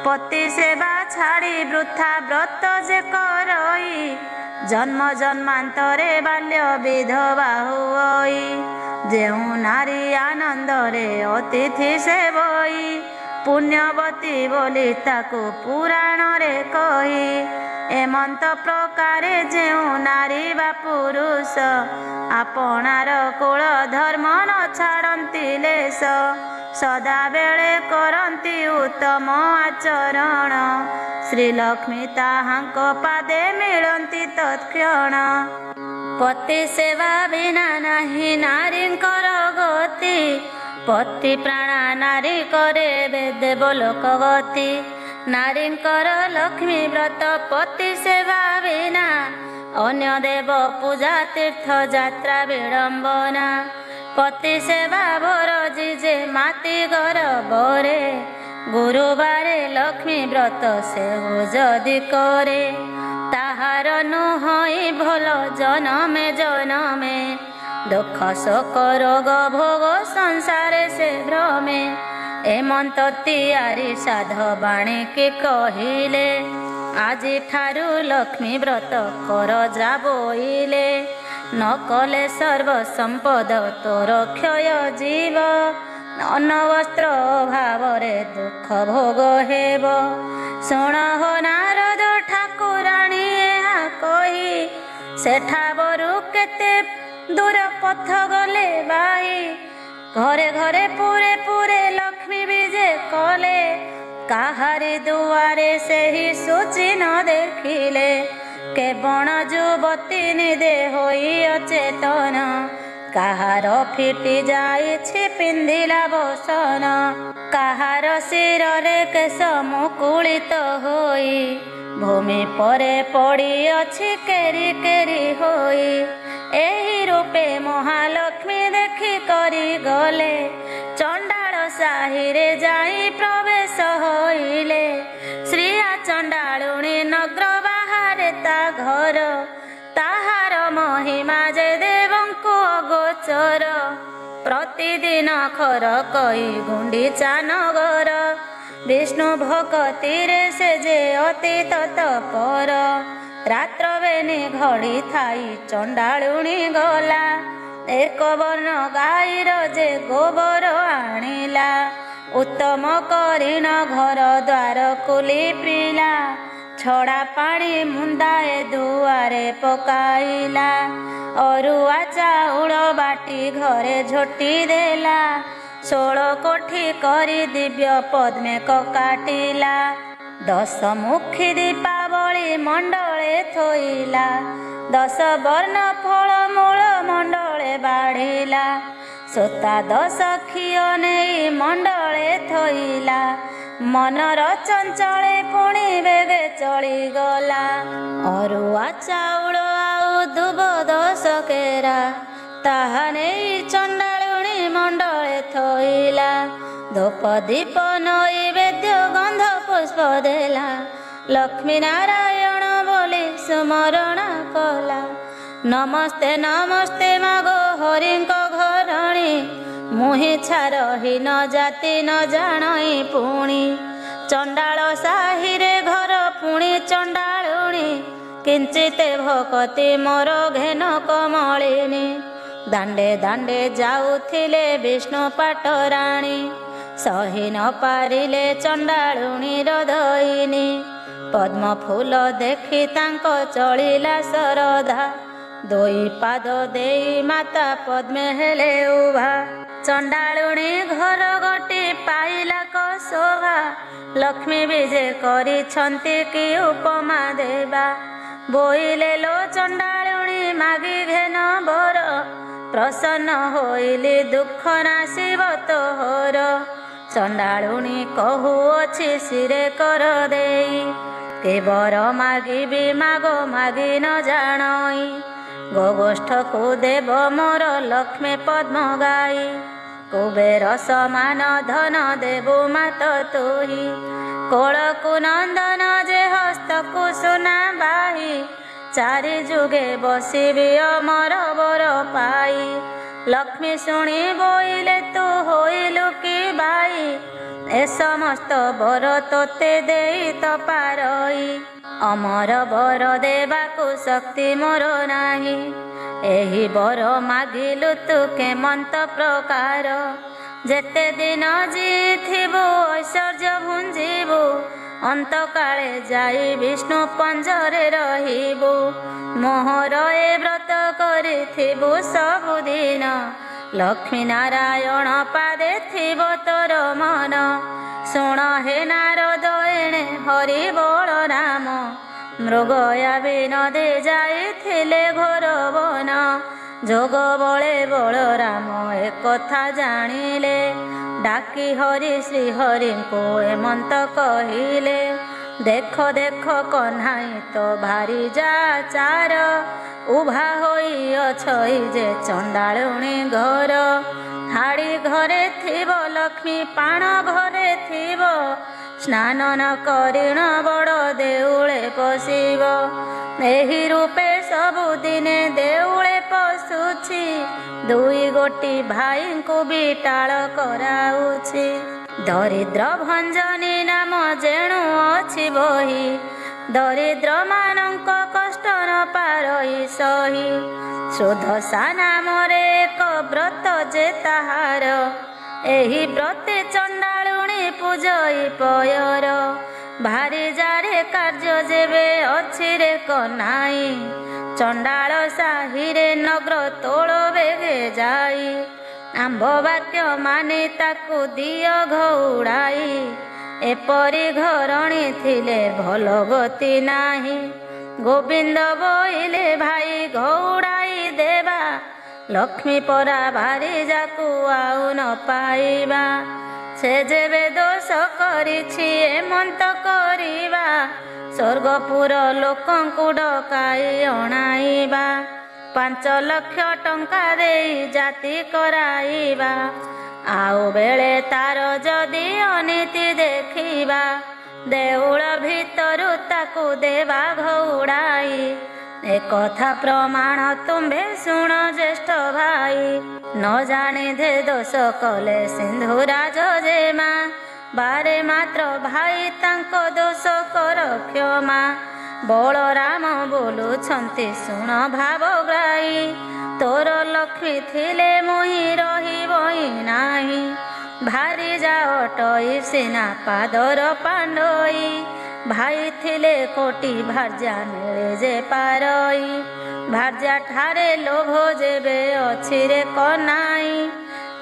ପତି ସେବା ଛାଡ଼ି ବୃଥା ବ୍ରତ ଯେ କରଇ। ଜନ୍ମ ଜନ୍ମାନ୍ତରେ ବାଲ୍ୟ ବିଧବା ହୁଅଇ, ଯେଉଁ ନାରୀ ଆନନ୍ଦରେ ଅତିଥି ସେବଇ। ପୁଣ୍ୟବତୀ ବୋଲି ତାକୁ ପୁରାଣରେ କହି, ଏମନ୍ତ ପ୍ରକାରେ ଯେଉଁ ନାରୀ ବା ପୁରୁଷ, ଆପଣାର କୁଳ ଧର୍ମ ନ ଛାଡ଼ନ୍ତି ଲେଶ। ସଦାବେଳେ କରନ୍ତି ଉତ୍ତମ ଆଚରଣ, ଶ୍ରୀଲକ୍ଷ୍ମୀ ତାହାଙ୍କ ପାଦେ ମିଳନ୍ତି ତତ୍କ୍ଷଣ। ପତି ସେବା ବିନା ନାହିଁ ନାରୀଙ୍କର ଗତି, ପତି ପ୍ରାଣା ନାରୀ କରେ ଦେବଲୋକ ଗତି। ନାରୀଙ୍କର ଲକ୍ଷ୍ମୀ ବ୍ରତ ପତି ସେବା ବିନା, ଅନ୍ୟ ଦେବ ପୂଜା ତୀର୍ଥ ଯାତ୍ରା ବିଡ଼ମ୍ବନା। ପତି ସେବା ବର ଜିଜେ ମାତି ଗରବରେ, ଗୁରୁବାରେ ଲକ୍ଷ୍ମୀ ବ୍ରତ ସେ ଯଦି କରେ। ତାହାର ନୁହଁଇ ଭଲ ଜନମେ ଜନମେ, ଦୁଃଖ ଶୋକ ରୋଗ ଭୋଗ ସଂସାରେ ସେ ଭ୍ରମେ। ଏମନ୍ତ ତିଆରି ସାଧବାଣୀ କି କହିଲେ, ଆଜିଠାରୁ ଲକ୍ଷ୍ମୀ ବ୍ରତ କର ଯାବଇଲେ। ନ କଲେ ସର୍ବ ସମ୍ପଦ ତୋର କ୍ଷୟ ଯିବ, ଅନବସ୍ତ୍ର ଅଭାବରେ ଦୁଃଖ ଭୋଗ ହେବ। ଶୁଣ ହୋ ନାରଦ ଠାକୁରାଣୀ ଏହା କହି, ସେଠା ବରୁ କେତେ ଦୂର ପଥ ଗଲେ ବାହି। ଘରେ ଘରେ ପୁରେ ପୁରେ ଲକ୍ଷ୍ମୀ ବିଜେ କଲେ, କାହାରି ଦୁଆରେ ସେହି ସୂଚି ନ ଦେଖିଲେ। କେବଳ ଯୁବତୀ ନିଦେ ହୋଇ ଅଚେତନ, କାହାର ଫିଟି ଯାଇଛି ପିନ୍ଧିଲା ବସନ। କାହାର ଶିରରେ କେଶ ମୁକୁଳିତ ହୋଇ, ଭୂମି ପରେ ପଡ଼ିଅଛି କେରି କେରି ହୋଇ। ଏହି ରୂପେ ମହାଲକ୍ଷ୍ମୀ ଦେଖି କରି ଗଲେ, ଚଣ୍ଡାଳ ସାହିରେ ଯାଇ ପ୍ରବେଶ ହୋଇଲେ। ଶ୍ରୀଆ ଚଣ୍ଡାଳୁଣୀ ନଗ୍ର ବାହାରେ ତା ଘର, ତାହାର ମହିମା ଯେ ଦେବଙ୍କୁ ଅଗୋଚର। ପ୍ରତିଦିନ ଖର କହି ଗୁଣ୍ଡିଚା ନଗର, ବିଷ୍ଣୁ ଭକତିରେ ସେ ଯେ ଅତି ତତ୍ପର। ରାତ୍ର ବେନି ଘଡ଼ି ଥାଇ ଚଣ୍ଡାଳୁଣୀ ଗଲା, ଏକ ବର୍ଣ୍ଣ ଗାଈର ଯେ ଗୋବର ଆଣିଲା। ଉତ୍ତମ କରିଣ ଘର ଦ୍ୱାର କୁଲି ପିଲା, ଛଡ଼ା ପାଣି ମୁନ୍ଦାଏ ଦୁଆରେ ପକାଇଲା। ଅରୁଆ ଚାଉଳ ବାଟି ଘରେ ଝୋଟି ଦେଲା, 16 କୋଠି କରି ଦିବ୍ୟ ପଦ୍ମେ କାଟିଲା। 10 ମୁଖୀ ଦୀପାବଳି ମଣ୍ଡଳେ ଥୋଇଲା, 10 ବର୍ଣ୍ଣ ଫଳ ମୂଳ ମଣ୍ଡଳେ ବାଢ଼ିଲା। ସୋତା 10 ଖିଅ ନେଇ ମଣ୍ଡଳେ ଥୋଇଲା, ମନର ଚଞ୍ଚଳେ ପୁଣି ବେଗେ ଚଳିଗଲା। ଅରୁଆ ଚାଉଳ ଆଉ ଦୁବ 10 କେରା, ତାହା ନେଇ ଚଣ୍ଡାଳୁଣୀ ମଣ୍ଡଳେ ଥୋଇଲା। ଧୂପ ଦୀପ ନୈବେଦ୍ୟ ଗନ୍ଧ ପୁଷ୍ପ ଦେଲା, ଲକ୍ଷ୍ମୀ ନାରାୟଣ ବୋଲି ସୁମରଣ କଲା। ନମସ୍ତେ ନମସ୍ତେ ମାଗୋ ହରିଙ୍କ ଘରଣୀ, ମୁହିଁ ଛାରହୀନ ଜାତି ନ ଜାଣଇ ପୁଣି। ଚଣ୍ଡାଳ ସାହିରେ ଘର ପୁଣି ଚଣ୍ଡାଳୁଣୀ, କିଞ୍ଚିତେ ଭକତି ମୋର ଘେନ କମଳିନୀ। ଦାଣ୍ଡେ ଦାଣ୍ଡେ ଯାଉଥିଲେ ବିଷ୍ଣୁ ପାଟରାଣୀ, ସହି ନ ପାରିଲେ ଚଣ୍ଡାଳୁଣୀର ଦଇନି। ପଦ୍ମ ଫୁଲ ଦେଖି ତାଙ୍କ ଚଳିଲା ଶରଧା, ଦୁଇ ପାଦ ଦେଇ ମାତା ପଦ୍ମେ ହେଲେ ଉଭା। ଚଣ୍ଡାଳୁଣୀ ଘର ଗୋଟି ପାଇଲା କ ଶୋଭା, ଲକ୍ଷ୍ମୀ ବିଜେ କରିଛନ୍ତି କି ଉପମା ଦେବା। ବୋଇଲେ ଲୋ ଚଣ୍ଡାଳୁଣୀ ମାଗି ଘେନ ବର, ପ୍ରସନ୍ନ ହୋଇଲି ଦୁଃଖ ନାଶିବ ତୋହର। ଚଣ୍ଡାଳୁଣୀ କହୁଅଛି ଶିରେ କର ଦେଇ, କେ ବର ମାଗିବି ମାଗ ମାଗି ନ ଜାଣଇ। ଗୋଗୋଷ୍ଠକୁ ଦେବ ମୋର ଲକ୍ଷ୍ମୀ ପଦ୍ମ ଗାଇ, କୁବେର ସମାନ ଧନ ଦେବୁ ମାତ ତୁହି। କୋଳକୁ ନନ୍ଦନ ଯେ ହସ୍ତକୁ ସୁନା ବାହି, ଚାରି ଯୁଗେ ବସିବି ଅମର ବର ପାଇ। ଲକ୍ଷ୍ମୀ ଶୁଣି ବୋଇଲେ ତୁ ହୋଇଲୁ କି ବାଇ, ଏ ସମସ୍ତ ବର ତୋତେ ଦେଇ ତ ପାରଇ। ଅମର ବର ଦେବାକୁ ଶକ୍ତି ମୋର ନାହିଁ, ଏହି ବର ମାଗିଲୁ ତୁ କେମନ୍ତ ପ୍ରକାର। ଯେତେ ଦିନ ଜିଥିବୁ ଐଶ୍ୱର୍ଯ୍ୟ ଭୁଞ୍ଜିବୁ, ଅନ୍ତକାଳେ ଯାଇ ବିଷ୍ଣୁ ପଞ୍ଜରେ ରହିବୁ। ମୋହର ଏ ବ୍ରତ କରିଥିବୁ ସବୁଦିନ, ଲକ୍ଷ୍ମୀ ନାରାୟଣ ପାଦେ ଥିବ ତୋର ମନ। ଶୁଣ ହେ ନାରଦ ଏଣେ ହରି ବଳ ରାମ, ମୃଗୟା ବିନୋଦେ ଯାଇଥିଲେ ଘୋର ବନ। ଯୋଗ ବଳେ ବଳରାମ ଏକଥା ଜାଣିଲେ, ଡାକି ହରି ଶ୍ରୀ ହରିଙ୍କୁ ଏମନ୍ତ କହିଲେ। ଦେଖ ଦେଖ କହ୍ନାଇ ତ ଭାରି ଯାଚାର, ଉଭା ହୋଇଅଛଇ ଯେ ଚଣ୍ଡାଳୁଣୀ ଘର। ହାଡ଼ି ଘରେ ଥିବ ଲକ୍ଷ୍ମୀ ପାଣ ଘରେ ଥିବ, ସ୍ନାନ ନ କରିଣ ବଡ଼ ଦେଉଳେ ପଶିବ। ଏହି ରୂପେ ସବୁଦିନେ ଦେଉଳେ ପଶୁଛି, ଦୁଇ ଗୋଟି ଭାଇଙ୍କୁ ବିଟାଳ କରାଉଛି। ଦରିଦ୍ର ଭଞ୍ଜନୀ ନାମ ଯେଣୁ ଅଛି ବହି, ଦରିଦ୍ର ମାନଙ୍କ କଷ୍ଟ ନ ପାରଇ ସହି। ସୁଦଶା ନାମରେ ଏକ ବ୍ରତ ଯେ ତାହାର, ଏହି ବ୍ରତେ ଚଣ୍ଡାଳୁଣୀ ପୂଜଇ ପୟର। ଭାରି ଯାରେ କାର୍ଯ୍ୟ ଯେବେ ଅଛି ରେ କହ୍ନାଇ, ଚଣ୍ଡାଳ ସାହିରେ ନଗ୍ର ତୋଳ ବେଗେ ଯାଇ। ଆମ୍ଭ ବାକ୍ୟ ମାନି ତାକୁ ଦିଅ ଘଉଡ଼ାଇ, ଏପରି ଘରଣୀ ଥିଲେ ଭଲ ଗତି ନାହିଁ। ଗୋବିନ୍ଦ ବୋଇଲେ ଭାଇ ଘଉଡ଼ାଇ ଦେବା, ଲକ୍ଷ୍ମୀ ପରା ଭାରି ଯାକୁ ଆଉ ନ ପାଇବା। ସେ ଯେବେ ଦୋଷ କରିଛି ଏମନ୍ତ କରିବା, ସ୍ୱର୍ଗପୁର ଲୋକଙ୍କୁ ଡକାଇ ଅଣାଇବା। 5 ଲକ୍ଷ ଟଙ୍କା ଦେଇ ଜାତି କରାଇବା, ଆଉ ବେଳେ ତାର ଯଦି ଅନୀତି ଦେଖିବା, ଦେଉଳ ଭିତରୁ ତାକୁ ଦେବା ଘଉଡ଼ାଇ। ଏକଥା ପ୍ରମାଣ ତୁମ୍ଭେ ଶୁଣ ଜ୍ୟେଷ୍ଠ ଭାଇ, ନ ଜାଣି ଧେ ଦୋଷ କଲେ ସିନ୍ଧୁରାଜ ଜେମା। ବାରେ ମାତ୍ର ଭାଇ ତାଙ୍କ ଦୋଷ କର କ୍ଷମା, ବଳରାମ ବୋଲୁଛନ୍ତି ଶୁଣ ଭାବଗ୍ରାହୀ। ତୋର ଲକ୍ଷ୍ମୀ ଥିଲେ ମୁହିଁ ରହିବଇ ନାହିଁ, ଭାରି ଯାଅଟଇ ସିନା ପାଦର ପାଣ୍ଡଇ। ଭାଇ ଥିଲେ କୋଟି ଭାର୍ଯ୍ୟା ମିଳେ ଯେ ପାରଇ, ଭାର୍ଯ୍ୟା ଠାରେ ଲୋଭ ଯେବେ ଅଛି ରେ କହ୍ନାଇ।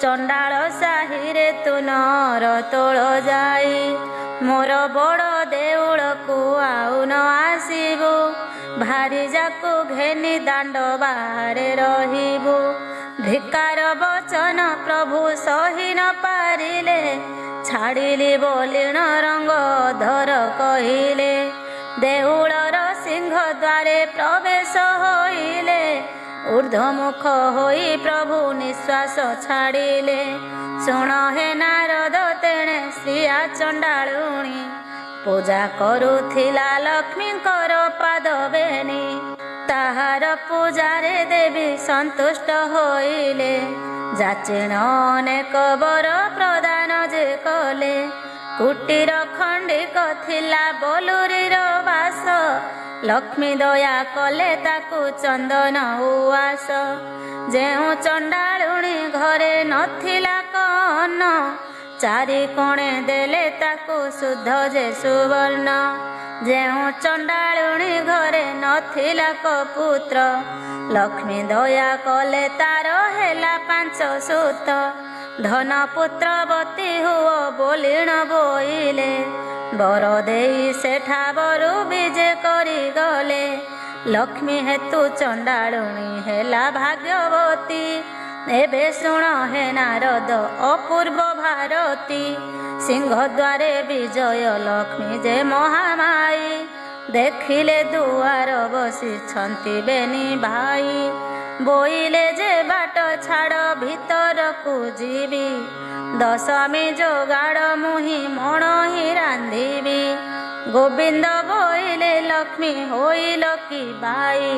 ଚଣ୍ଡାଳ ସାହିରେ ତୁ ନର ତୋଳ ଯାଇ, ମୋର ବଡ଼ ଦେଉଳକୁ ଆଉ ନ ଆସିବୁ। ଭାରି ଯାକୁ ଘେନି ଦାଣ୍ଡ ବାହାରେ ରହିବୁ, ଧିକାର ବଚନ ପ୍ରଭୁ ସହି ନ ପାରିଲେ। ଛାଡ଼ିଲି ବୋଲିଣ ରଙ୍ଗ ଧର କହିଲେ, ଦେଉଳର ସିଂହ ଦ୍ୱାରେ ପ୍ରବେଶ ହୋଇଲେ। ଊର୍ଦ୍ଧ୍ୱମୁଖ ହୋଇ ପ୍ରଭୁ ନିଶ୍ୱାସ ଛାଡ଼ିଲେ। ଶୁଣ ହେ ନାରଦ ତେଣେ ଶ୍ରିୟା ଚଣ୍ଡାଳୁଣୀ, ପୂଜା କରୁଥିଲା ଲକ୍ଷ୍ମୀଙ୍କର ପାଦ ବେଣୀ। ତାହାର ପୂଜାରେ ଦେବୀ ସନ୍ତୁଷ୍ଟ ହୋଇଲେ, ଯାଚିଣ ଅନେକ ବର ପ୍ରଦାନ ଯେ କଲେ। କୁଟୀର ଖଣ୍ଡିକ ଥିଲା ବଲୁରିର ବାସ, ଲକ୍ଷ୍ମୀ ଦୟା କଲେ ତାକୁ ଚନ୍ଦନ ଉଆସ। ଯେଉଁ ଚଣ୍ଡାଳୁଣୀ ଘରେ ନଥିଲା କନ, ଚାରି କୋଣେ ଦେଲେ ତାକୁ ଶୁଦ୍ଧ ଯେ ସୁବର୍ଣ୍ଣ। ଯେଉଁ ଚଣ୍ଡାଳୁଣୀ ଘରେ ନଥିଲା କପୁତ୍ର, ଲକ୍ଷ୍ମୀ ଦୟା କଲେ ତାର ହେଲା 5 ସୁତ। ଧନ ପୁତ୍ରବତୀ ହୁଅ ବୋଲିଣ ବୋଇଲେ, ବର ଦେଇ ସେଠା ବରୁ ବିଜେ କରିଗଲେ। ଲକ୍ଷ୍ମୀ ହେତୁ ଚଣ୍ଡାଳୁଣୀ ହେଲା ଭାଗ୍ୟବତୀ, ଏବେ ଶୁଣ ହେ ନାରଦ ଅପୂର୍ବ ଭାରତୀ। ସିଂହଦ୍ୱାରେ ବିଜୟ ଲକ୍ଷ୍ମୀ ଯେ ମହାମାଇ, ଦେଖିଲେ ଦୁଆର ବସିଛନ୍ତି ବେନି ଭାଇ। ବୋଇଲେ ଯେ ବାଟ ଛାଡ଼ ଭିତରକୁ ଯିବି, ଦଶମୀ ଯୋଗାଡ଼ ମୁହିଁ ମଣ ହିଁ ରାନ୍ଧିବି। ଗୋବିନ୍ଦ ବୋଇଲେ ଲକ୍ଷ୍ମୀ ହୋଇଲ କି ବାଇ,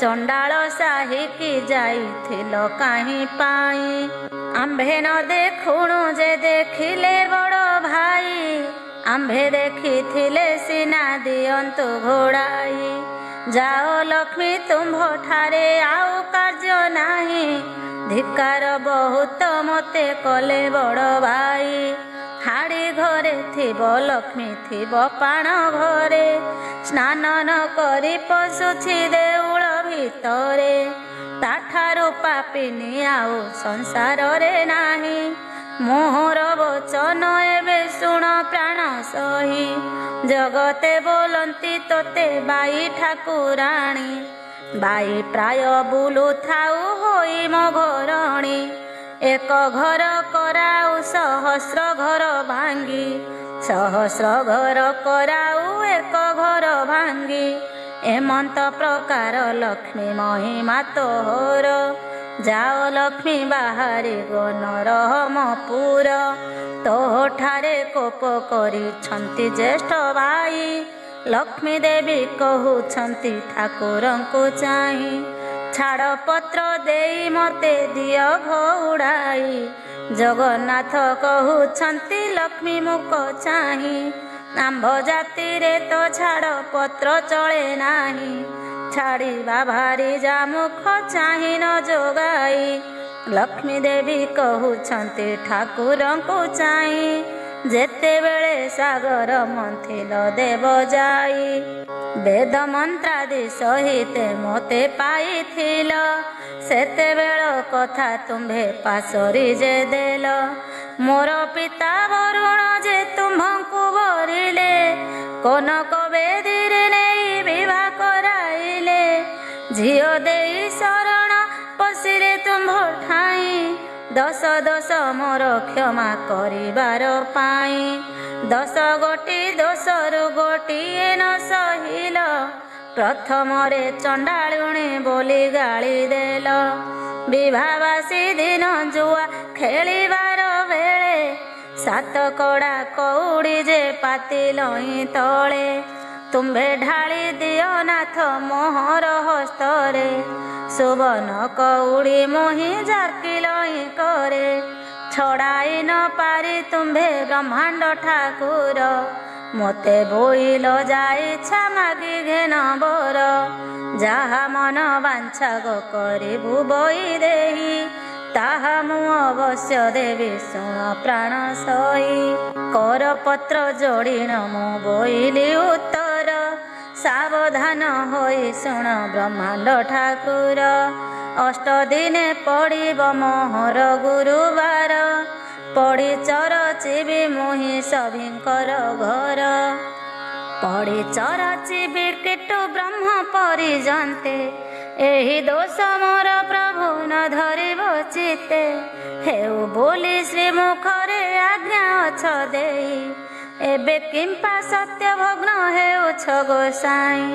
ଚଣ୍ଡାଳ ସାହିକି ଯାଇଥିଲ କାହିଁ ପାଇଁ। ଆମ୍ଭେ ନ ଦେଖୁଣୁ ଯେ ଦେଖିଲେ ବଡ଼ ଭାଇ, ଆମ୍ଭେ ଦେଖିଥିଲେ ସିନା ଦିଅନ୍ତୁ ଘୋଡ଼ାଇ। ଯାଅ ଲକ୍ଷ୍ମୀ ତୁମ୍ଭ ଠାରେ ଆଉ କାର୍ଯ୍ୟ ନାହିଁ, ଧିକାର ବହୁତ ମୋତେ କଲେ ବଡ଼ ଭାଇ। ହାଡ଼ି ଘରେ ଥିବ ଲକ୍ଷ୍ମୀ ଥିବ ପାଣ ଘରେ, ସ୍ନାନ ନ କରି ପଶୁଛି ଦେଉଳ ଭିତରେ। ତାଠାରୁ ପାପିନୀ ଆଉ ସଂସାରରେ ନାହିଁ, ମୋହର ବଚନ ଏବେ ଶୁଣ ପ୍ରାଣ ସହି। ଜଗତେ ବୋଲନ୍ତି ତୋତେ ବାଇ ଠାକୁରାଣୀ, ବାଇ ପ୍ରାୟ ବୁଲୁଥାଉ ହୋଇ ମୋ ଘରଣୀ। ଏକ ଘର କରାଉ ସହସ୍ର ଘର ଭାଙ୍ଗି, ସହସ୍ର ଘର କରାଉ ଏକ ଘର ଭାଙ୍ଗି। ଏମନ୍ତ ପ୍ରକାର ଲକ୍ଷ୍ମୀ ମହିମା ତୋହର, ଯାଅ ଲକ୍ଷ୍ମୀ ବାହାରି ନରହମପୁର। ତୋଠାରେ କୋପ କରିଛନ୍ତି ଜ୍ୟେଷ୍ଠ ଭାଇ, ଲକ୍ଷ୍ମୀ ଦେବୀ କହୁଛନ୍ତି ଠାକୁରଙ୍କୁ ଚାହିଁ। ଛାଡ଼ ପତ୍ର ଦେଇ ମୋତେ ଦିଅ ଘଉଡ଼ାଇ, ଜଗନ୍ନାଥ କହୁଛନ୍ତି ଲକ୍ଷ୍ମୀ ମୁକ ଚାହିଁ। ଆମ୍ଭ ଜାତିରେ ତ ଛାଡ଼ ପତ୍ର ଚଳେ ନାହିଁ, ଛାଡ଼ିବା ଭାରି ଜାମୁଖ ଚାହିଁ ନ ଯୋଗାଇ। ଲକ୍ଷ୍ମୀ ଦେବୀ କହୁଛନ୍ତି ଠାକୁରଙ୍କୁ ଚାହିଁ, ଯେତେବେଳେ ସାଗର ମନ୍ଥିଲ ଦେବ ଯାଇ। ବେଦ ମନ୍ତ୍ରାଦି ସହିତେ ମୋତେ ପାଇଥିଲ, ସେତେବେଳ କଥା ତୁମ୍ଭେ ପାଶୋରି ଯେ ଦେଲ। ମୋର ପିତା ବରୁଣ ଯେ ତୁମ୍ଭଙ୍କୁ ବରିଲେ, କନକ ବେଦୀରେ ନେଇ ବିବାହ କରାଇଲେ। ଝିଅ ଦେଇ ଶରଣ ପଶିଲେ ତୁମ୍ଭ ଠାଇଁ, ଦଶ ଦୋଷ ମୋର କ୍ଷମା କରିବାର ପାଇଁ। 10 ଗୋଟି ଦୋଷରୁ ଗୋଟିଏ ନ ସହିଲ, ପ୍ରଥମରେ ଚଣ୍ଡାଳୁଣୀ ବୋଲି ଗାଳି ଦେଲ। ବିବାହବାସୀ ଦିନ ଜୁଆ ଖେଳିବାର ବେଳେ, 7 କଡ଼ା କଉଡ଼ି ଯେ ପାତିଲଇଁ ତଳେ। ତୁମ୍ଭେ ଢାଳି ଦିଅ ନାଥ ମୋହର ହସ୍ତରେ, ସୁବର୍ଣ୍ଣ କଉଡ଼ି ମୁହିଁ ଜାକିଲଇଁ କରେ। ଛଡ଼ାଇ ନ ପାରି ତୁମ୍ଭେ ବ୍ରହ୍ମାଣ୍ଡ ଠାକୁର, ମୋତେ ବୋଇଲ ଯାଇଛା ମାଗି ଘେନ ବର। ଯାହା ମନ ବାଞ୍ଛା ଗୋ କରିବୁ ବୋଇ ଦେହି, ତାହା ମୁଁ ଅବଶ୍ୟ ଦେବି ଶୁଣ ପ୍ରାଣ ସହି। କରପତ୍ର ଯୋଡ଼ିଣ ମୁଁ ବୋଇଲି ଉତ୍ତର, ସାବଧାନ ହୋଇ ଶୁଣ ବ୍ରହ୍ମାଣ୍ଡ ଠାକୁର। 8 ଦିନେ ପଡ଼ିବ ମୋହର ଗୁରୁବାର, ପଡ଼ି ଚରଚିବି ମୁହିଁ ସଭିଙ୍କର ଘର। ପଡ଼ି ଚରଚିବି କୀଟୁ ବ୍ରହ୍ମ ପରିଜନ୍ତେ, ଏହି ଦୋଷ ମୋର ପ୍ରଭୁ ନ ଧରିବ ଚିତେ। ହେଉ ବୋଲି ଶ୍ରୀମୁଖରେ ଆଜ୍ଞା ଅଛ ଦେଇ, ଏବେ କିମ୍ପା ସତ୍ୟ ଭଗ୍ନ ହେଉଛ ଗୋସାଇଁ।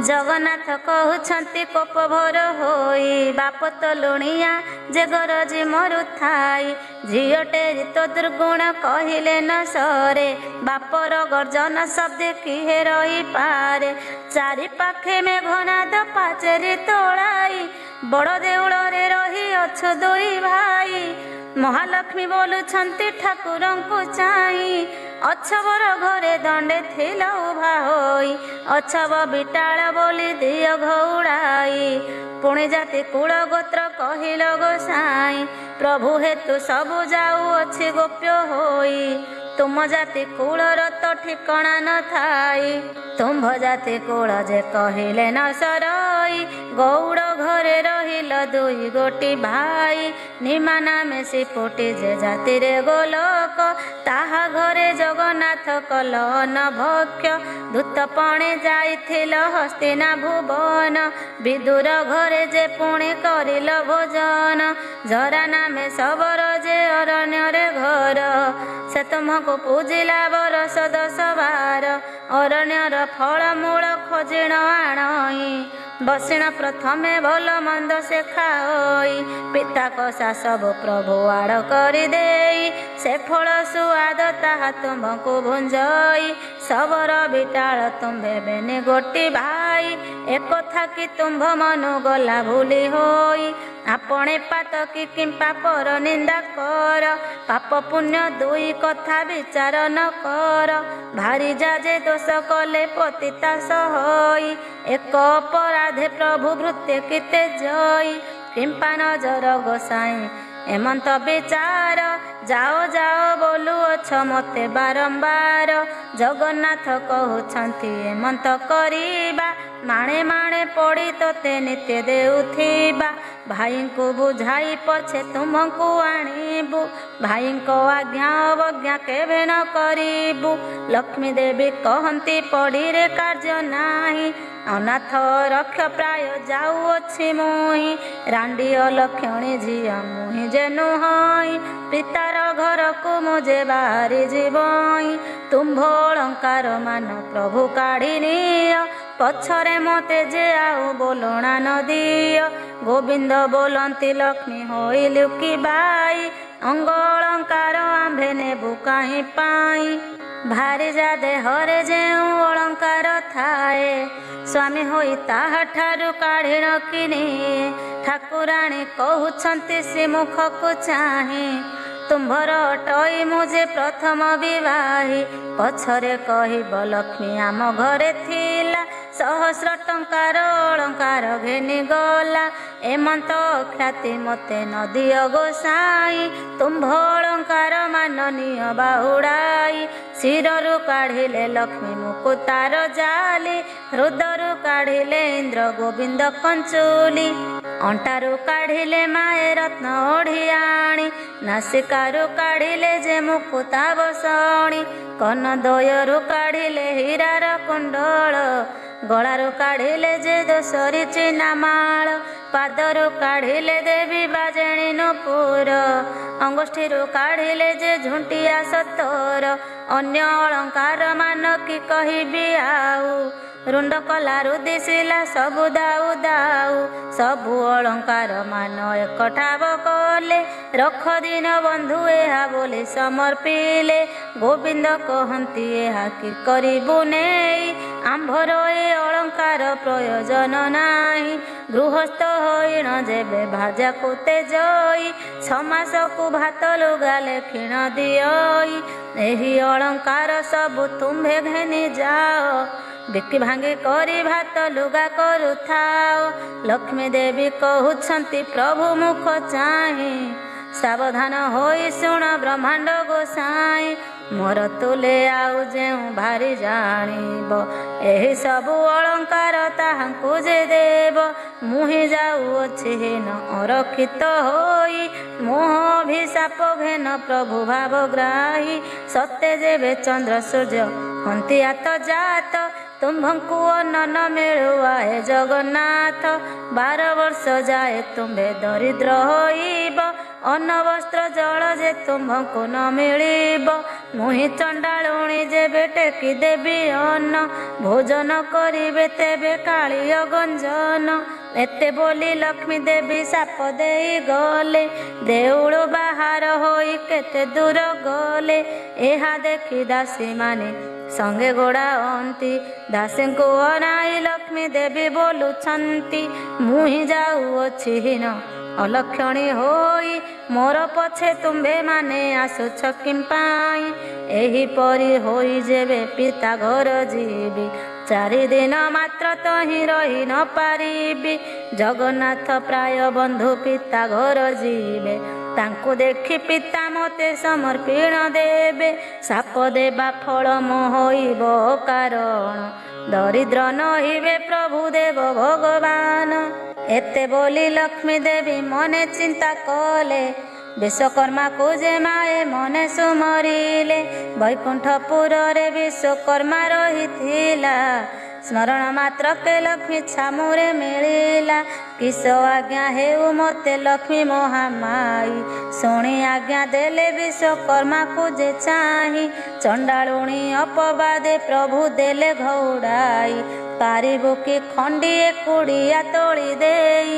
ଜଗନ୍ନାଥ କହୁଛନ୍ତି କୋପ ଭର ହୋଇ, ବାପ ତ ଲୁଣିଆ ଯେ ଗରଜି ମରୁଥାଇ। ଝିଅଟେ ରିତ ଦୁର୍ଗୁଣ କହିଲେ ନ ସରେ, ବାପର ଗର୍ଜନ ଶବ୍ଦେ କିଏ ରହିପାରେ। ଚାରି ପାଖେ ମେଘନାଦ ପାଚେରୀ ତୋଳାଇ, ବଡ଼ ଦେଉଳରେ ରହି ଅଛ ଦୁଇ ଭାଇ। ମହାଲକ୍ଷ୍ମୀ ବୋଲୁଛନ୍ତି ଠାକୁରଙ୍କୁ ଚାହିଁ, ଅଛବର ଘରେ ଦଣ୍ଡେ ଥିଲ ଉଭା ହୋଇ। ଅଛବ ବିଟାଳ ବୋଲି ଦିଅ ଘଉଡ଼ାଇ, ପୁଣି ଜାତି କୁଳ ଗୋତ୍ର କହିଲ ଗୋସାଇଁ। ପ୍ରଭୁ ହେତୁ ସବୁ ଯାଉଅଛି ଗୋପ୍ୟ ହୋଇ, ତୁମ ଜାତି କୂଳର ତ ଠିକଣା ନଥାଇ ତୁମ୍ଭ ଜାତି କୂଳ ଯେ କହିଲେ ନ ସରଇ ଗୌଡ଼ ଘରେ ରହିଲ ଦୁଇ ଗୋଟି ଭାଇ ନିମା ମିଶି ଫୁଟି ଯେ ଜାତିରେ ଗୋଲକ ତାହା ଘରେ ଜଗନ୍ନାଥ କଲ ଅନଭକ୍ଷ ଦୂତପଣେ ଯାଇଥିଲ ହସ୍ତିନା ଭୁବନ ବିଦୁର ଘରେ ଯେ ପୁଣି କରିଲ ଭୋଜନ ଜରା ନାମେ ଶବର ଯେ ଅରଣ୍ୟରେ ଘର ସେ ତୁମକୁ ପୂଜିଲା ବରଷ 10 ଅରଣ୍ୟର ଫଳମୂଳ ଖୋଜିଣ ଆଣଇ ବସିଣ ପ୍ରଥମେ ଭଲ ମନ୍ଦ ସେ ଖାଇ ପିତା କଷା ସବୁ ପ୍ରଭୁ ଆଡ଼ କରିଦେଇ ସେ ଫଳ ସୁଆଦ ତାହା ତୁମକୁ ଭୁଞ୍ଜଇ ଶବର ବିଟାଳ ତୁମ୍ଭେ ବେନି ଗୋଟି ଭାଇ ଏକଥା କି ତୁମ୍ଭ ମନୁ ଗଲା ଭୁଲି ହୋଇ ଆପଣେ ପାତ କି କିମ୍ପା ପର ନିନ୍ଦା କର ପାପ ପୁଣ୍ୟ ଦୁଇ କଥା ବିଚାର ନ କର ଭାରି ଯା ଯେ ଦୋଷ କଲେ ପତିତା ସହଇ ଏକ ଅପରାଧେ ପ୍ରଭୁ ଭୃତ୍ୟ କିତେ ଜଇ କିମ୍ପା ନଜର ଗୋସାଇଁ ଏମନ୍ତ ବିଚାର ଯାଅ ଯାଅ ବୋଲୁଅଛ ମୋତେ ବାରମ୍ବାର ଜଗନ୍ନାଥ କହୁଛନ୍ତି ଏମନ୍ତ କରିବା ମାଣେ ମାଣେ ପଡ଼ି ତୋତେ ନିତ୍ୟ ଦେଉଥିବା ଭାଇଙ୍କୁ ବୁଝାଇ ପଛେ ତୁମକୁ ଆଣିବୁ ଭାଇଙ୍କ ଆଜ୍ଞା ଅବଜ୍ଞା କେବେ ନ କରିବୁ ଲକ୍ଷ୍ମୀ ଦେବୀ କହନ୍ତି ପଢ଼ିରେ କାର୍ଯ୍ୟ ନାହିଁ ଅନାଥ ରକ୍ଷ ପ୍ରାୟ ଯାଉଅଛି ମୁହିଁ ରାଣ୍ଡି ଅଲକ୍ଷଣୀ ଝିଅ ମୁହିଁ ଯେ ନୁହଁଇ ପିତାର ଘରକୁ ମୁଁ ଯେ ବାହାରି ଯିବଇଁ ତୁମ୍ଭ ଅଳଙ୍କାର ମାନ ପ୍ରଭୁ କାଢ଼ି ନିଅ ପଛରେ ମୋତେ ଯେ ଆଉ ବୋଲଣା ନ ଦିଅ ଗୋବିନ୍ଦ ବୋଲନ୍ତି ଲକ୍ଷ୍ମୀ ହୋଇଲୁ କି ବାଇ ଅଙ୍ଗ ଅଳଙ୍କାର ଆମ୍ଭେ ନେବୁ କାହିଁ ପାଇଁ ଭାରି ଯା ଦେହରେ ଯେଉଁ ଅଳଙ୍କାର ଥାଏ ସ୍ୱାମୀ ହୋଇ ତାହାଠାରୁ କାଢ଼ି ନ କିଣି ଠାକୁରାଣୀ କହୁଛନ୍ତି ସେ ମୁଖକୁ ଚାହିଁ ତୁମ୍ଭର ଅଟଇ ମୁଁ ଯେ ପ୍ରଥମ ବିବାହୀ ପଛରେ କହିବ ଲକ୍ଷ୍ମୀ ଆମ ଘରେ ଥିଲା 100 ଟଙ୍କାର ଅଳଙ୍କାର ଘେନି ଗଲା ଏମନ୍ତ ଖ୍ୟାତି ମୋତେ ନ ଦିଅ ଗୋସାଇଁ ତୁମ୍ଭ ଅଳଙ୍କାର ମାନନୀୟ ବାହୁଡ଼ାଇ ଶିରରୁ କାଢ଼ିଲେ ଲକ୍ଷ୍ମୀ ମୁକୁତାର ଜାଲି ହୃଦରୁ କାଢ଼ିଲେ ଇନ୍ଦ୍ର ଗୋବିନ୍ଦ କଞ୍ଚୁଲି ଅଣ୍ଟାରୁ କାଢ଼ିଲେ ମାଏ ରତ୍ନ ଓଢ଼ିଆଣି ନାସିକାରୁ କାଢ଼ିଲେ ଯେ ମୁକୁତା ବସଣି କର୍ଣ୍ଣଦ୍ୱୟରୁ କାଢ଼ିଲେ ହୀରାର କୁଣ୍ଡଳ ଗଳାରୁ କାଢ଼ିଲେ ଯେ ଦୋଷରି ଚିନାମାଳ ପାଦରୁ କାଢ଼ିଲେ ଦେବୀ ବାଜେଣୀ ନୂପୁର ଅଙ୍ଗୁଷ୍ଠୀରୁ କାଢ଼ିଲେ ଯେ ଝୁଣ୍ଟିଆ ସତର ଅନ୍ୟ ଅଳଙ୍କାର ମାନ କି କହିବି ଆଉ ରୁଣ୍ଡ କଲାରୁ ଦିଶିଲା ସବୁ ଦାଉ ଦାଉ ସବୁ ଅଳଙ୍କାର ମାନ ଏକଠାବ କଲେ ରଖ ଦିନ ବନ୍ଧୁ ଏହା ବୋଲି ସମର୍ପିଲେ ଗୋବିନ୍ଦ କହନ୍ତି ଏହା କି କରିବୁ ନେଇ ଆମ୍ଭର ଏ ଅଳଙ୍କାର ପ୍ରୟୋଜନ ନାହିଁ ଗୃହସ୍ଥ ହୋଇଣ ଯେବେ ଭାଜାକୁ ତେଜଇ 6 ମାସକୁ ଭାତ ଲୁଗାଲେ କ୍ଷୀଣ ଦିଅଇ ଏହି ଅଳଙ୍କାର ସବୁ ତୁମ୍ଭେ ଘେନି ଯାଅ ବିକି ଭାଙ୍ଗି କରି ଭାତ ଲୁଗା କରୁଥାଅ ଲକ୍ଷ୍ମୀ ଦେବୀ କହୁଛନ୍ତି ପ୍ରଭୁ ମୁଖ ଚାହିଁ ସାବଧାନ ହୋଇ ଶୁଣ ବ୍ରହ୍ମାଣ୍ଡ ଗୋସାଇଁ ମୋର ତୁଲେ ଆଉ ଯେଉଁ ଭାରି ଜାଣିବ ଏହି ସବୁ ଅଳଙ୍କାର ତାହାଙ୍କୁ ଯେ ଦେବ ମୁହିଁ ଯାଉଅଛି ହୀନ ଅରକ୍ଷିତ ହୋଇ ମୋହ ଅଭିଶାପ ଘେନ ପ୍ରଭୁ ଭାବଗ୍ରାହୀ ସତେ ଯେବେ ଚନ୍ଦ୍ର ସୂର୍ଯ୍ୟ ହନ୍ତି ଆତ ଜାତ ତୁମ୍ଭଙ୍କୁ ଅନ୍ନ ନ ମିଳୁଆ ହେ ଜଗନ୍ନାଥ 12 ବର୍ଷ ଯାଏ ତୁମ୍ଭେ ଦରିଦ୍ର ହୋଇବ ଅନ୍ନ ବସ୍ତ୍ର ଜଳ ଯେ ତୁମ୍ଭଙ୍କୁ ନ ମିଳିବ ମୁହିଁ ଚଣ୍ଡାଳୁଣୀ ଯେବେ ଟେକି ଦେବି ଅନ୍ନ ଭୋଜନ କରିବେ ତେବେ କାଳିୟ ଗଞ୍ଜନ ଏତେ ବୋଲି ଲକ୍ଷ୍ମୀ ଦେବୀ ସାପ ଦେଇ ଗଲେ ଦେଉଳ ବାହାର ହୋଇ କେତେ ଦୂର ଗଲେ ଏହା ଦେଖି ଦାସୀ ମାନେ ସଙ୍ଗେ ଗୋଡ଼ାଅନ୍ତି ଦାସୀଙ୍କୁ ଅନାଇ ଲକ୍ଷ୍ମୀ ଦେବୀ ବୋଲୁଛନ୍ତି ମୁହିଁ ଯାଉଅଛି ହୀନ ଅଲକ୍ଷଣୀ ହୋଇ ମୋର ପଛେ ତୁମ୍ଭେ ମାନେ ଆସୁଛ କିମ୍ପାଇଁ ଏହିପରି ହୋଇ ଯେବେ ପିତା ଘର ଯିବି 4 ଦିନ ମାତ୍ର ତହିଁ ରହି ନ ପାରିବି ଜଗନ୍ନାଥ ପ୍ରାୟ ବନ୍ଧୁ ପିତା ଘର ଯିବେ ତାଙ୍କୁ ଦେଖି ପିତା ମୋତେ ସମର୍ପଣ ଦେବେ। ସାପ ଦେବା ଫଳ ମୋ ହୋଇବ କାରଣ, ଦରିଦ୍ର ନହିବେ ପ୍ରଭୁ ଦେବ ଭଗବାନ। ଏତେ ବୋଲି ଲକ୍ଷ୍ମୀ ଦେବୀ ମନେ ଚିନ୍ତା କଲେ, ବିଶ୍ୱକର୍ମାକୁ ଯେ ମାଏ ମନେ ସୁମରିଲେ। ବୈକୁଣ୍ଠପୁରରେ ବିଶ୍ୱକର୍ମା ରହିଥିଲା, ସ୍ମରଣ ମାତ୍ରକେ ଲକ୍ଷ୍ମୀ ଛାମୁରେ ମିଳିଲା। କିସ ଆଜ୍ଞା ହେଉ ମୋତେ ଲକ୍ଷ୍ମୀ ମହାମାଇ, ଶୁଣି ଆଜ୍ଞା ଦେଲେ ବିଶ୍ୱକର୍ମାକୁ ଯେ ଚାହିଁ। ଚଣ୍ଡାଳୁଣୀ ଅପବାଦେ ପ୍ରଭୁ ଦେଲେ ଘଉଡ଼ାଇ, ପାରିବୁ କି ଖଣ୍ଡିଏ କୁଡ଼ିଆ ତୋଳି ଦେଇ।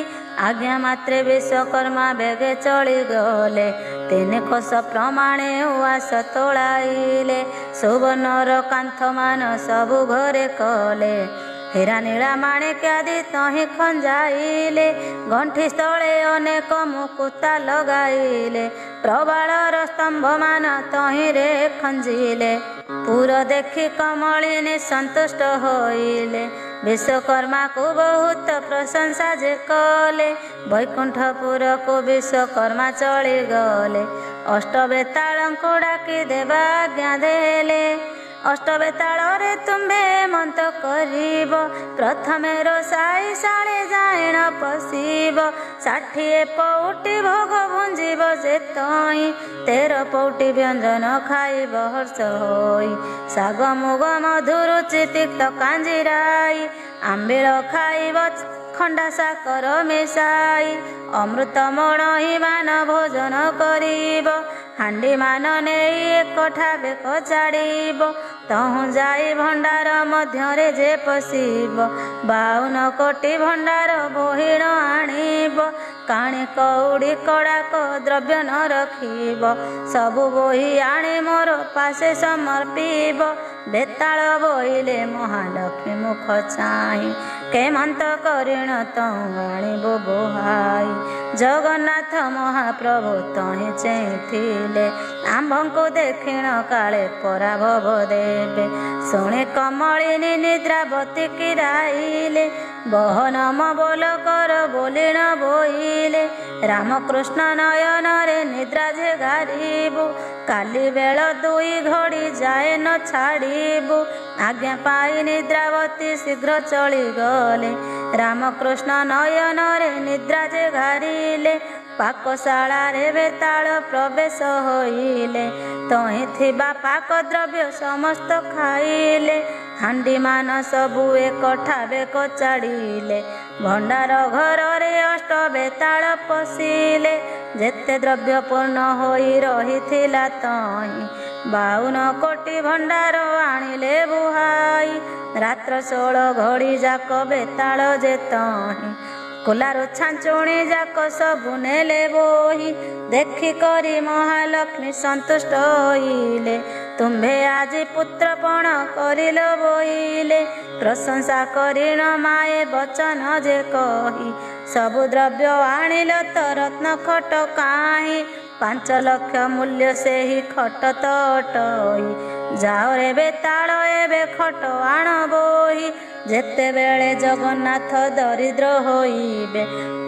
ଆଜ୍ଞା ମାତ୍ରେ ବିଶ୍ୱକର୍ମା ବେଗେ ଚଳିଗଲେ, 3 କୋଶ ପ୍ରମାଣେ ଉଆସ ତୋଳାଇଲେ। ସୁବର୍ଣ୍ଣର କାନ୍ଥମାନ ସବୁ ଘରେ କଲେ, ହୀରା ନୀଳା ମାଣିକ୍ୟାଦି ତହିଁ ଖଞ୍ଜାଇଲେ। ଗଣ୍ଠି ସ୍ଥଳେ ଅନେକ ମୁକୁତା ଲଗାଇଲେ, ପ୍ରବାଳର ସ୍ତମ୍ଭମାନ ତହିଁରେ ଖଞ୍ଜିଲେ। ପୁର ଦେଖି କମଳିନୀ ସନ୍ତୁଷ୍ଟ ହୋଇଲେ, ବିଶ୍ୱକର୍ମାକୁ ବହୁତ ପ୍ରଶଂସା ଯେ କଲେ। ବୈକୁଣ୍ଠପୁରକୁ ବିଶ୍ୱକର୍ମା ଚଳିଗଲେ, ଅଷ୍ଟବେତାଳଙ୍କୁ ଡାକି ଦେବା ଆଜ୍ଞା ଦେଲେ। ଅଷ୍ଟବେତାଳରେ ତୁମ୍ଭେ ହେମନ୍ତ କରିବ, ପ୍ରଥମେ ରୋଷାଇ ଶାଳେ ଯାଏଣ ପଶିବ। 60 ପଉଟି ଭୋଗ ଭୁଞ୍ଜିବ ଯେ ତହିଁ, 13 ପଉଟି ବ୍ୟଞ୍ଜନ ଖାଇବ ହର୍ଷ ହୋଇ। ଶାଗ ମୁଗ ମଧୁରୁଚି ତିକ୍ତ କାଞ୍ଜିରାଇ, ଆମ୍ବିଳ ଖାଇବ ଖଣ୍ଡା ସାକର ମିଶାଇ। ଅମୃତ ମଣୋହି ମାନ ଭୋଜନ କରିବ, ହାଣ୍ଡି ମାନ ନେଇ ଏକଠା ବେକ ଛାଡ଼ିବ। ତହୁଁ ଯାଇ ଭଣ୍ଡାର ମଧ୍ୟରେ ଯେ ପଶିବ, 52 କୋଟି ଭଣ୍ଡାର ବୋହିଣ ଆଣିବ। କାଣି କଉଡ଼ି କଡ଼ାକ ଦ୍ରବ୍ୟ ନ ରଖିବ, ସବୁ ବୋହି ଆଣି ମୋର ପାଶେ ସମର୍ପିବ। ବେତାଳ ବୋଇଲେ ମହାଲକ୍ଷ୍ମୀ ମୁଖ ଚାହିଁ, କେମନ୍ତ କରିଣ ତହୁଁ ଆଣିବୁ ବୋହାଇ। ଜଗନ୍ନାଥ ମହାପ୍ରଭୁ ତହିଁ ଚେଇଁଥିଲେ, ଆମ୍ଭଙ୍କୁ ଦେଖିଣ କାଳେ ପରାଭବ ଦେବେ। ଶୁଣି କମଳିନୀ ନିଦ୍ରାବତୀ କିରାଇଲେ, ବହନମ ବୋଲ କର ବୋଲିଣ ବୋଇଲେ। ରାମକୃଷ୍ଣ ନୟନରେ ନିଦ୍ରା ଯେ ଗାରିବୁ, କାଲି ବେଳ 2 ଘଡ଼ି ଯାଏ ନ ଛାଡ଼ିବୁ। ଆଜ୍ଞା ପାଇ ନିଦ୍ରାବତୀ ଶୀଘ୍ର ଚଳିଗଲେ, ରାମକୃଷ୍ଣ ନୟନରେ ନିଦ୍ରା ଯେ ଘାରିଲେ। ପାକଶାଳାରେ ବେତାଳ ପ୍ରବେଶ ହୋଇଲେ, ତହିଁ ଥିବା ପାକ ଦ୍ରବ୍ୟ ସମସ୍ତ ଖାଇଲେ। ହାଣ୍ଡି ମାନ ସବୁ ଏକଠା ବେକ ଚାଡ଼ିଲେ, ଭଣ୍ଡାର ଘରରେ ଅଷ୍ଟ ବେତାଳ ପଶିଲେ। ଯେତେ ଦ୍ରବ୍ୟ ପୂର୍ଣ୍ଣ ହୋଇ ରହିଥିଲା ତହିଁ, 52 କୋଟି ଭଣ୍ଡାର ଆଣିଲେ ବୁହାଇ। ରାତ୍ର 16 ଘଡ଼ି ଯାକ ବେତାଳ ଯେ ତହିଁ, କୁଲାରୁ ଛାଞ୍ଚୁଣି ଯାକ ସବୁ ନେଲେ ବୋହି। ଦେଖି କରି ମହାଲକ୍ଷ୍ମୀ ସନ୍ତୁଷ୍ଟ ହୋଇଲେ, ତୁମ୍ଭେ ଆଜି ପୁତ୍ରପଣ କରିଲ ବୋଇଲେ। ପ୍ରଶଂସା କରିଣ ମାଏ ବଚନ ଯେ କହି, ସବୁ ଦ୍ରବ୍ୟ ଆଣିଲ ତ ରତ୍ନ ଖଟ କାହିଁ। 5 ଲକ୍ଷ ମୂଲ୍ୟ ସେହି ଖଟ ତ ଅଟଇ, ଯାଅ ରେ ବେତାଳ ଏବେ ଖଟ ଆଣ ବୋହି। ଯେତେବେଳେ ଜଗନ୍ନାଥ ଦରିଦ୍ର ହୋଇବେ,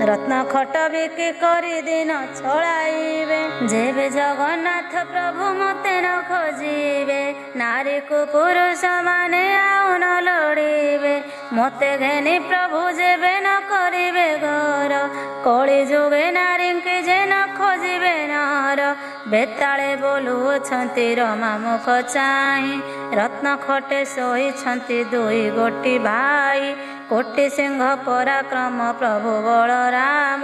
ରତ୍ନ ଖଟ ବିକି କରି ଦିନ ଚଳାଇବେ। ଯେବେ ଜଗନ୍ନାଥ ପ୍ରଭୁ ମୋତେ ନ ଖୋଜିବେ, ନାରୀକୁ ପୁରୁଷ ମାନେ ଆଉ ନ ଲୋଡ଼ିବେ। ମୋତେ ଘେନି ପ୍ରଭୁ ଯେବେ ନ କରିବେ ଘର, କଳି ଯୁଗେ ନାରୀଙ୍କି ଯେ ନ ଖୋଜିବେ ନର। ବେତାଳେ ବୋଲୁଅଛନ୍ତି ରମା ମୁଖ ଚାହିଁ, ରତ୍ନ ଖଟେ ଶୋଇଛନ୍ତି 2 ଗୋଟି ଭାଇ। କୋଟି ସିଂହ ପରାକ୍ରମ ପ୍ରଭୁ ବଳରାମ,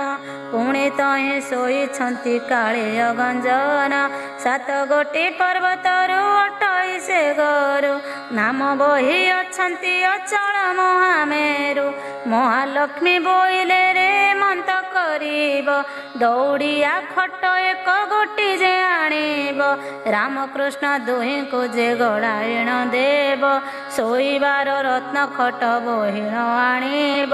ପୁଣି ତହିଁ ଶୋଇଛନ୍ତି କାଳିୟ ଗଞ୍ଜନ। 7 ଗୋଟି ପର୍ବତରୁ ଅଟଇ ସେ ଘରୁ, ନାମ ବହି ଅଛନ୍ତି ଅଚଳ ମହାମେରୁ। ମହାଲକ୍ଷ୍ମୀ ବୋଇଲେ ରେ ମନ୍ତ କରିବ, ଦୌଡ଼ିଆ ଖଟ 1 ଗୋଟି ଯେ ଆଣିବ। ରାମକୃଷ୍ଣ ଦୁହିଁଙ୍କୁ ଯେ ଗଡ଼ାଇଣ ଦେବ, ଶୋଇବାର ରତ୍ନ ଖଟ ବହିଣ ଆଣିବ।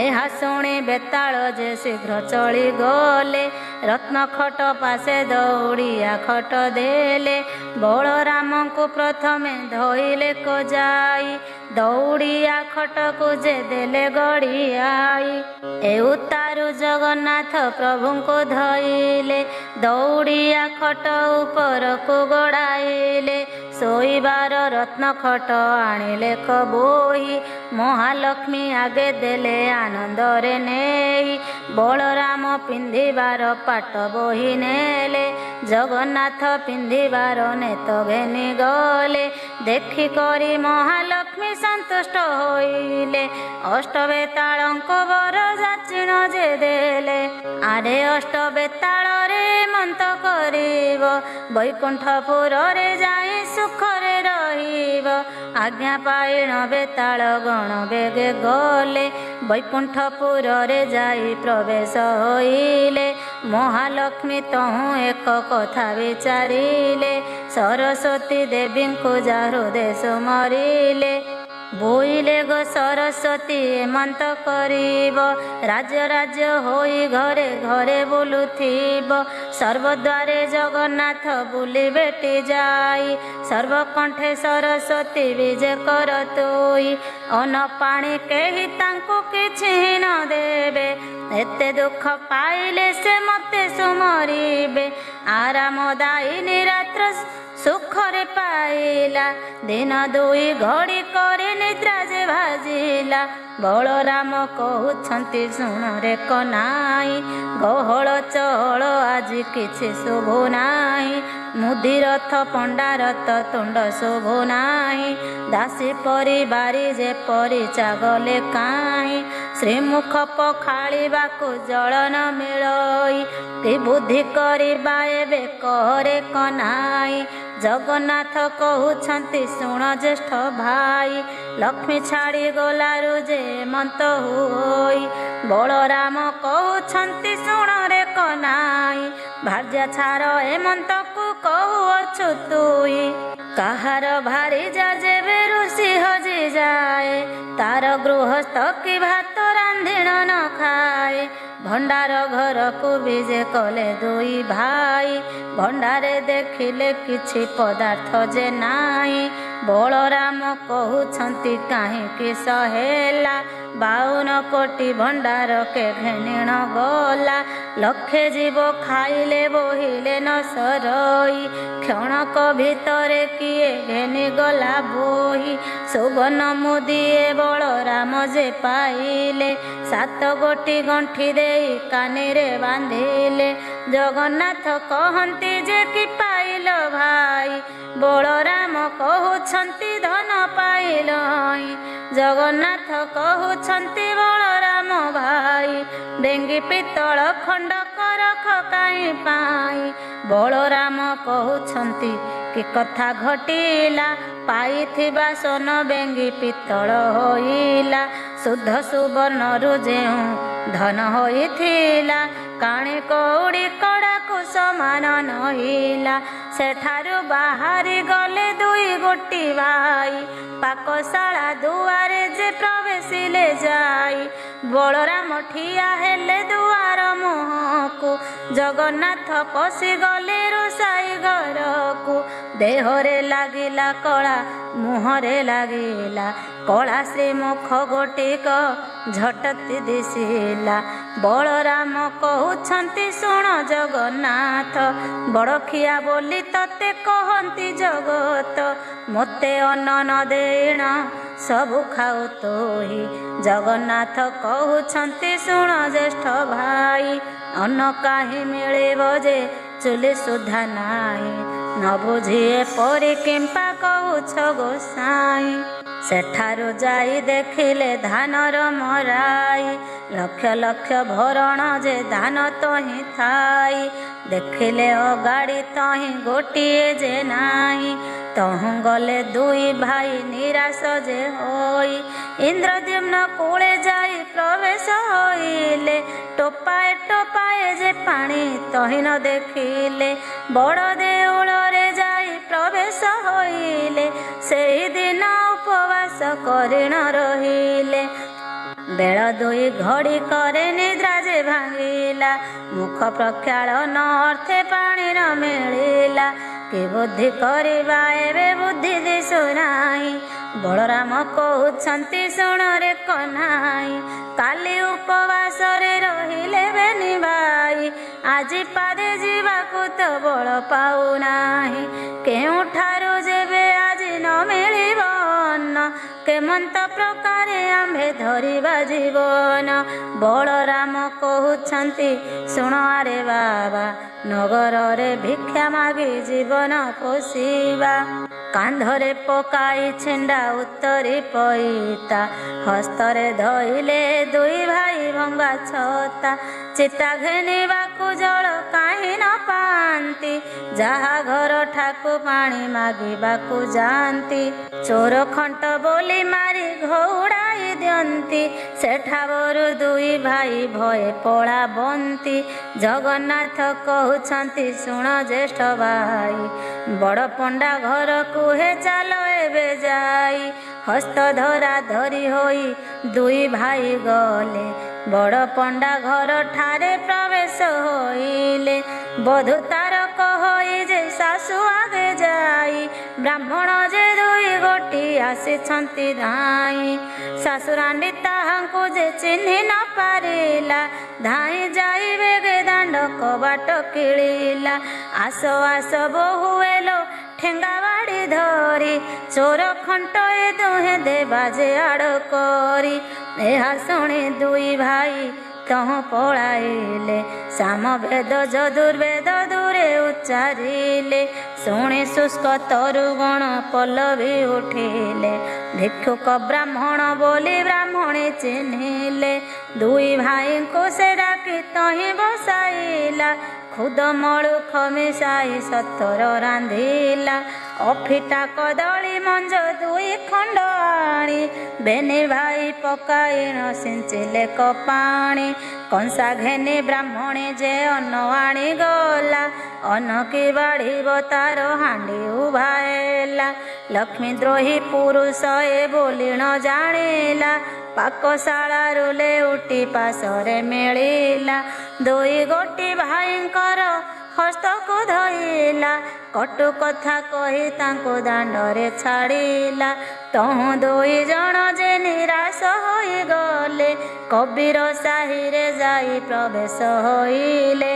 ଏହା ଶୁଣି ବେତାଳ ଯେ ଶୀଘ୍ର ଚଳିଗଲେ। ରତ୍ନ ଖଟ ପାଶେ ଦୌଡ଼ିଆ ଖଟ ଦେଲେ। ବଳରାମଙ୍କୁ ପ୍ରଥମେ ଧଇଲେ କଜାଇ, ଦୌଡ଼ିଆ ଖଟକୁ ଯେ ଦେଲେ ଗଡ଼ିଆଇ। ଏ ଉତ୍ତାରୁ ଜଗନ୍ନାଥ ପ୍ରଭୁଙ୍କୁ ଧଇଲେ, ଦୌଡ଼ିଆ ଖଟ ଉପରକୁ ଗଡ଼ାଇଲେ। ଶୋଇବାର ରତ୍ନ ଖଟ ଆଣିଲେ କବୋହି, ମହାଲକ୍ଷ୍ମୀ ଆଗେ ଦେଲେ ଆନନ୍ଦରେ ନେଇ। ବଳରାମ ପିନ୍ଧିବାର ପାଟ ବହି ନେଲେ, ଜଗନ୍ନାଥ ପିନ୍ଧିବାର ନେତ ଘେନି ଗଲେ। ଦେଖିକରି ମହାଲକ୍ଷ୍ମୀ ସନ୍ତୁଷ୍ଟ ହୋଇଲେ, ଅଷ୍ଟବେତାଳଙ୍କ ବର ଯାଚିଣ ଯେ ଦେଲେ। ଆରେ ଅଷ୍ଟବେତାଳରେ ମନ୍ତ କରିବ, ବୈକୁଣ୍ଠପୁରରେ ଯାଇ ସୁଖରେ ରହିବ। ଆଜ୍ଞା ପାଇଣ ବେତାଳ ଗଣ ବେଗେ ଗଲେ, ବୈକୁଣ୍ଠପୁରରେ ଯାଇ ପ୍ରବେଶ ହୋଇଲେ। ମହାଲକ୍ଷ୍ମୀ ତହୁଁ ଏକ କଥା ବିଚାରିଲେ, ସରସ୍ୱତୀ ଦେବୀଙ୍କୁ ଯା ହୃଦୟ ସୁମରିଲେ। ବୋଇଲେ ଗୋ ସରସ୍ୱତୀ ଏମନ୍ତ କରିବ, ରାଜ୍ୟ ରାଜ୍ୟ ହୋଇ ଘରେ ଘରେ ବୁଲୁଥିବ। ସର୍ବଦ୍ୱାରେ ଜଗନ୍ନାଥ ବୁଲି ଭେଟି ଯାଇ, ସର୍ବକଣ୍ଠେ ସରସ୍ୱତୀ ବିଜେ କର ତୁଇ। ଅନ୍ନ ପାଣି କେହି ତାଙ୍କୁ କିଛି ନ ଦେବେ, ଏତେ ଦୁଃଖ ପାଇଲେ ସେ ମତେ ସୁମରିବେ। ଆରାମଦାୟିନୀ ରାତ୍ର ସୁଖରେ ପାଇଲା, ଦିନ ଦୁଇ ଘଡ଼ି କରି ନିଦ୍ରା ଯେ ଭାଜିଲା। ବଳରାମ କହୁଛନ୍ତି ଶୁଣରେ କନାଇ, ଗହଳ ଚହଳ ଆଜି କିଛି ଶୁଭୁ ନାହିଁ। ମୁଦି ରଥ ପଣ୍ଡାରଥ ତୁଣ୍ଡ ଶୁଭୁ ନାହିଁ, ଦାସୀ ପରି ବାରି ଯେପରି ଚାଗଲେ କାହିଁ। ଶ୍ରୀମୁଖ ପଖାଳିବାକୁ ଜଳ ନ ମିଳଇ, କି ବୁଦ୍ଧି କରିବା ଏବେ କରେ କନାଇ। ଜଗନ୍ନାଥ କହୁଛନ୍ତି ଶୁଣ ଜ୍ୟେଷ୍ଠ ଭାଇ, ଲକ୍ଷ୍ମୀ ଛାଡ଼ି ଗଲାରୁ ଯେ ମନ୍ତ ହୋଇ। ବଳରାମ କହୁଛନ୍ତି ଶୁଣରେ କନାଇ, ଭାର୍ଯ୍ୟା ଛାର ଏମନ୍ତକୁ କହୁଅଛୁ ତୁଇ। କାହାର ଭାରି ଯା ଯେବେ ଋଷି ହଜିଯାଏ, ତାର ଗୃହସ୍ଥ କି ଭାତ ରାନ୍ଧିଣ ନ ଖାଏ। ଭଣ୍ଡାର ଘରକୁ ବିଜେ କଲେ ଦୁଇ ଭାଇ, ଭଣ୍ଡାରେ ଦେଖିଲେ କିଛି ପଦାର୍ଥ ଯେ ନାହିଁ। ବଳରାମ କହୁଛନ୍ତି କାହିଁକି ସହେଲା, 52 କୋଟି ଭଣ୍ଡାର କେ ଘେନିଣ ଗଲା। ଲକ୍ଷେ ଜୀବ ଖାଇଲେ ବୋହିଲେ ନ ସରଇ, କ୍ଷଣକ ଭିତରେ କିଏ ଘେନିଗଲା ବୋହି। ସୁବର୍ଣ୍ଣ ମୁଦିଏ ବଳରାମ ଯେ ପାଇଲେ, 7 ଗୋଟି ଗଣ୍ଠି ଦେଇ କାନିରେ ବାନ୍ଧିଲେ। ଜଗନ୍ନାଥ କହନ୍ତି ଯେ କି ପାଇଲ ଭାଇ, ବଳରାମ କହୁଛନ୍ତି ଧନ ପାଇଲଇଁ। ଜଗନ୍ନାଥ କହୁଛନ୍ତି ବଳରାମ ଭାଇ, ବେଙ୍ଗି ପିତ୍ତଳ ଖଣ୍ଡକ ରଖ କାହିଁ ପାଇଁ। ବଳରାମ କହୁଛନ୍ତି କି କଥା ଘଟିଲା, ପାଇଥିବା ସ୍ୱର୍ଣ୍ଣ ବେଙ୍ଗି ପିତ୍ତଳ ହୋଇଲା। ଶୁଦ୍ଧ ସୁବର୍ଣ୍ଣରୁ ଯେଉଁ ଧନ ହୋଇଥିଲା, କାଣି କଉଡ଼ି କଡ଼ାକୁ ସମାନ ନହିଲା। ସେଠାରୁ ବାହାରି ଗଲେ ଦୁଇ ଗୋଟି ଭାଇ, ପାକଶାଳା ଦୁଆରେ ଯେ ପ୍ରବେଶିଲେ ଯାଇ। ବଳରାମ ଠିଆ ହେଲେ ଦୁଆର ମୁହଁକୁ, ଜଗନ୍ନାଥ ପଶିଗଲେ ରୋଷାଇ ଘରକୁ। ଦେହରେ ଲାଗିଲା କଳା, ମୁହଁରେ ଲାଗିଲା କଳା, ଶ୍ରୀମୁଖ ଗୋଟିକ ଝଟତି ଦିଶିଲା। ବଳରାମ କହୁଛନ୍ତି ଶୁଣ ଜଗନ୍ନାଥ, ବଡ଼ଖିଆ ବୋଲି ତତେ କହନ୍ତି ଜଗତ। ମୋତେ ଅନ୍ନ ନ ଦେଇଣ ସବୁ ଖାଉ ତୋହି। ଜଗନ୍ନାଥ କହୁଛନ୍ତି ଶୁଣ ଜ୍ୟେଷ୍ଠ ଭାଇ, ଅନ୍ନ କାହିଁ ମିଳିବ ଯେ ଚୁଲି ସୁଦ୍ଧା ନାହିଁ। ନ ବୁଝି ଏପରି କିମ୍ପା କହୁଛ ଗୋସାଇଁ। ସେଠାରୁ ଯାଇ ଦେଖିଲେ ଧାନର ମରାଇ, ଲକ୍ଷ ଲକ୍ଷ ଭରଣ ଯେ ଧାନ ତହିଁ ଥାଇ। ଦେଖିଲେ ଅଗାଡ଼ି ତହିଁ ଗୋଟିଏ ଯେ ନାହିଁ, ତହୁଁ ଗଲେ ଦୁଇ ଭାଇ ନିରାଶ ଯେ ହୋଇ। ଇନ୍ଦ୍ରଦ୍ୟୁମ୍ନ କୂଳେ ଯାଇ ପ୍ରବେଶ ହୋଇଲେ, ଟୋପାଏ ଟୋପାଏ ଯେ ପାଣି ତହିଁ ନ ଦେଖିଲେ। ବଡ଼ ଦେଉଳରେ ଯାଇ ପ୍ରବେଶ ହୋଇଲେ, ସେହିଦିନ ଉପବାସ ବାସ କରି ନ ରହିଲେ। ବେଳ 2 ଘଡ଼ି କରେ ନିଦ୍ରା ଯେ ଭାଙ୍ଗିଲା, ମୁଖ ପ୍ରକ୍ଷାଳନ ଅର୍ଥେ ପାଣି ନ ମିଳିଲା। କି ବୁଦ୍ଧି କରିବା ଏବେ ବୁଦ୍ଧି ଦିଶୁନାହିଁ, ବଳରାମ କହୁଛନ୍ତି ଶୁଣରେ କହ୍ନାଇ। କାଲି ଉପବାସରେ ରହିଲେ ବେନି ଭାଇ, ଆଜି ପାଦେ ଯିବାକୁ ତ ବଳ ପାଉନାହିଁ। କେଉଁଠାରୁ ଯେବେ ଆଜି ନ ମିଳିବ ଅନ୍ନ, କେମନ୍ତ ପ୍ରକାରେ ଆମ୍ଭେ ଧରିବା ଜୀବନ। ବଳରାମ କହୁଛନ୍ତି ଶୁଣ ଆରେ ବାବା, ନଗରରେ ଭିକ୍ଷା ମାଗି ଜୀବନ ପୋଷିବା। କାନ୍ଧରେ ପକାଇ ଛିଣ୍ଡା ଉତ୍ତରୀ ପଇତା, ହସ୍ତରେ ଧଇଲେ 2 ଭାଇ ଭଙ୍ଗା ଛତା। ଚିତା ଘେନିବାକୁ ଜଳ କାହିଁ ନ ପାଆନ୍ତି, ଯାହା ଘର ଠାକୁ ପାଣି ମାଗିବାକୁ ଯାଆନ୍ତି। ଚୋର ଖଣ୍ଟ ବୋଲି ମାରି ଘଉଡ଼ାଇ ଦିଅନ୍ତି, ସେଠାବରୁ 2 ଭାଇ ଭଏ ପଳାବନ୍ତି। ଜଗନ୍ନାଥ କହୁଛନ୍ତି ଶୁଣ ଜ୍ୟେଷ୍ଠ ଭାଇ, ବଡ଼ ପଣ୍ଡା ଘରକୁ ହେ ଚାଲ ଏବେ ଯାଇ। ହସ୍ତ ଧରା ଧରି ହୋଇ 2 ଭାଇ ଗଲେ, ବଡ଼ ପଣ୍ଡା ଘର ଠାରେ ପ୍ରବେଶ ହୋଇଲେ। ବଧୂ ତାର କହଇ ଯେ ଶାଶୁ ଆଗେ ଯାଇ, ବ୍ରାହ୍ମଣ ଯେ 2 ଗୋଟି ଆସିଛନ୍ତି ଧାଇଁ। ଶାଶୁରାଣ୍ଡି ତାହାଙ୍କୁ ଯେ ଚିହ୍ନି ନ ପାରିଲା, ଧାଇଁ ଯାଇ ବେଗେ ଦାଣ୍ଡ କବାଟ କିଳିଲା। ଆସ ଆସ ବୋହୂ ଏଲୋ ଠେଙ୍ଗା ବାଡ଼ି ଧରି, ଚୋର ଖଣ୍ଟ ଏ ଦୁହେଁ ଦେବା ଯେ ଆଡ଼ କରି। ଏହା ଶୁଣି 2 ଭାଇ ତହୁଁ ପଳାଇଲେ, ସାମବେଦ ଯଦୁର୍ବେଦ ଦୂରେ ଉଚ୍ଚାରିଲେ। ଶୁଣି ଶୁଷ୍କ ତରୁଗଣ ପଲ୍ଲବୀ ଉଠିଲେ, ଭିକ୍ଷୁକ ବ୍ରାହ୍ମଣ ବୋଲି ବ୍ରାହ୍ମଣୀ ଚିହ୍ନିଲେ। 2 ଭାଇଙ୍କୁ ସେ ଡାକି ତହିଁ ବସାଇଲା, ଖୁଦ ମଳୁଖ ମିଶାଇ 17 ରାନ୍ଧିଲା। ଅଫିଟା କଦଳୀ ମଞ୍ଜ 2 ଖଣ୍ଡ ଆଣି, ବେନି ଭାଇ ପକାଇ ନ ସିଞ୍ଚିଲେ କପାଣି। କଂସା ଘେନି ବ୍ରାହ୍ମଣୀ ଯେ ଅନ୍ନ ଆଣି ଗଲା, ଅନ୍ନ କି ବାଢ଼ିବ ତାର ହାଣ୍ଡି ଉଭାଏଲା। ଲକ୍ଷ୍ମୀ ଦ୍ରୋହୀ ପୁରୁଷ ଏ ବୋଲି ନ ଜାଣିଲା, ପାକଶାଳାରୁ ଲେଉଟି ପାଶରେ ମିଳିଲା। 2 ଗୋଟି ଭାଇଙ୍କର ହସ୍ତକୁ ଧଇଲା, କଟୁ କଥା କହି ତାଙ୍କୁ ଦାଣ୍ଡରେ ଛାଡ଼ିଲା। ତହୁଁ 2 ଜଣ ଯେ ନିରାଶ ହୋଇଗଲେ, କବିର ସାହିରେ ଯାଇ ପ୍ରବେଶ ହୋଇଲେ।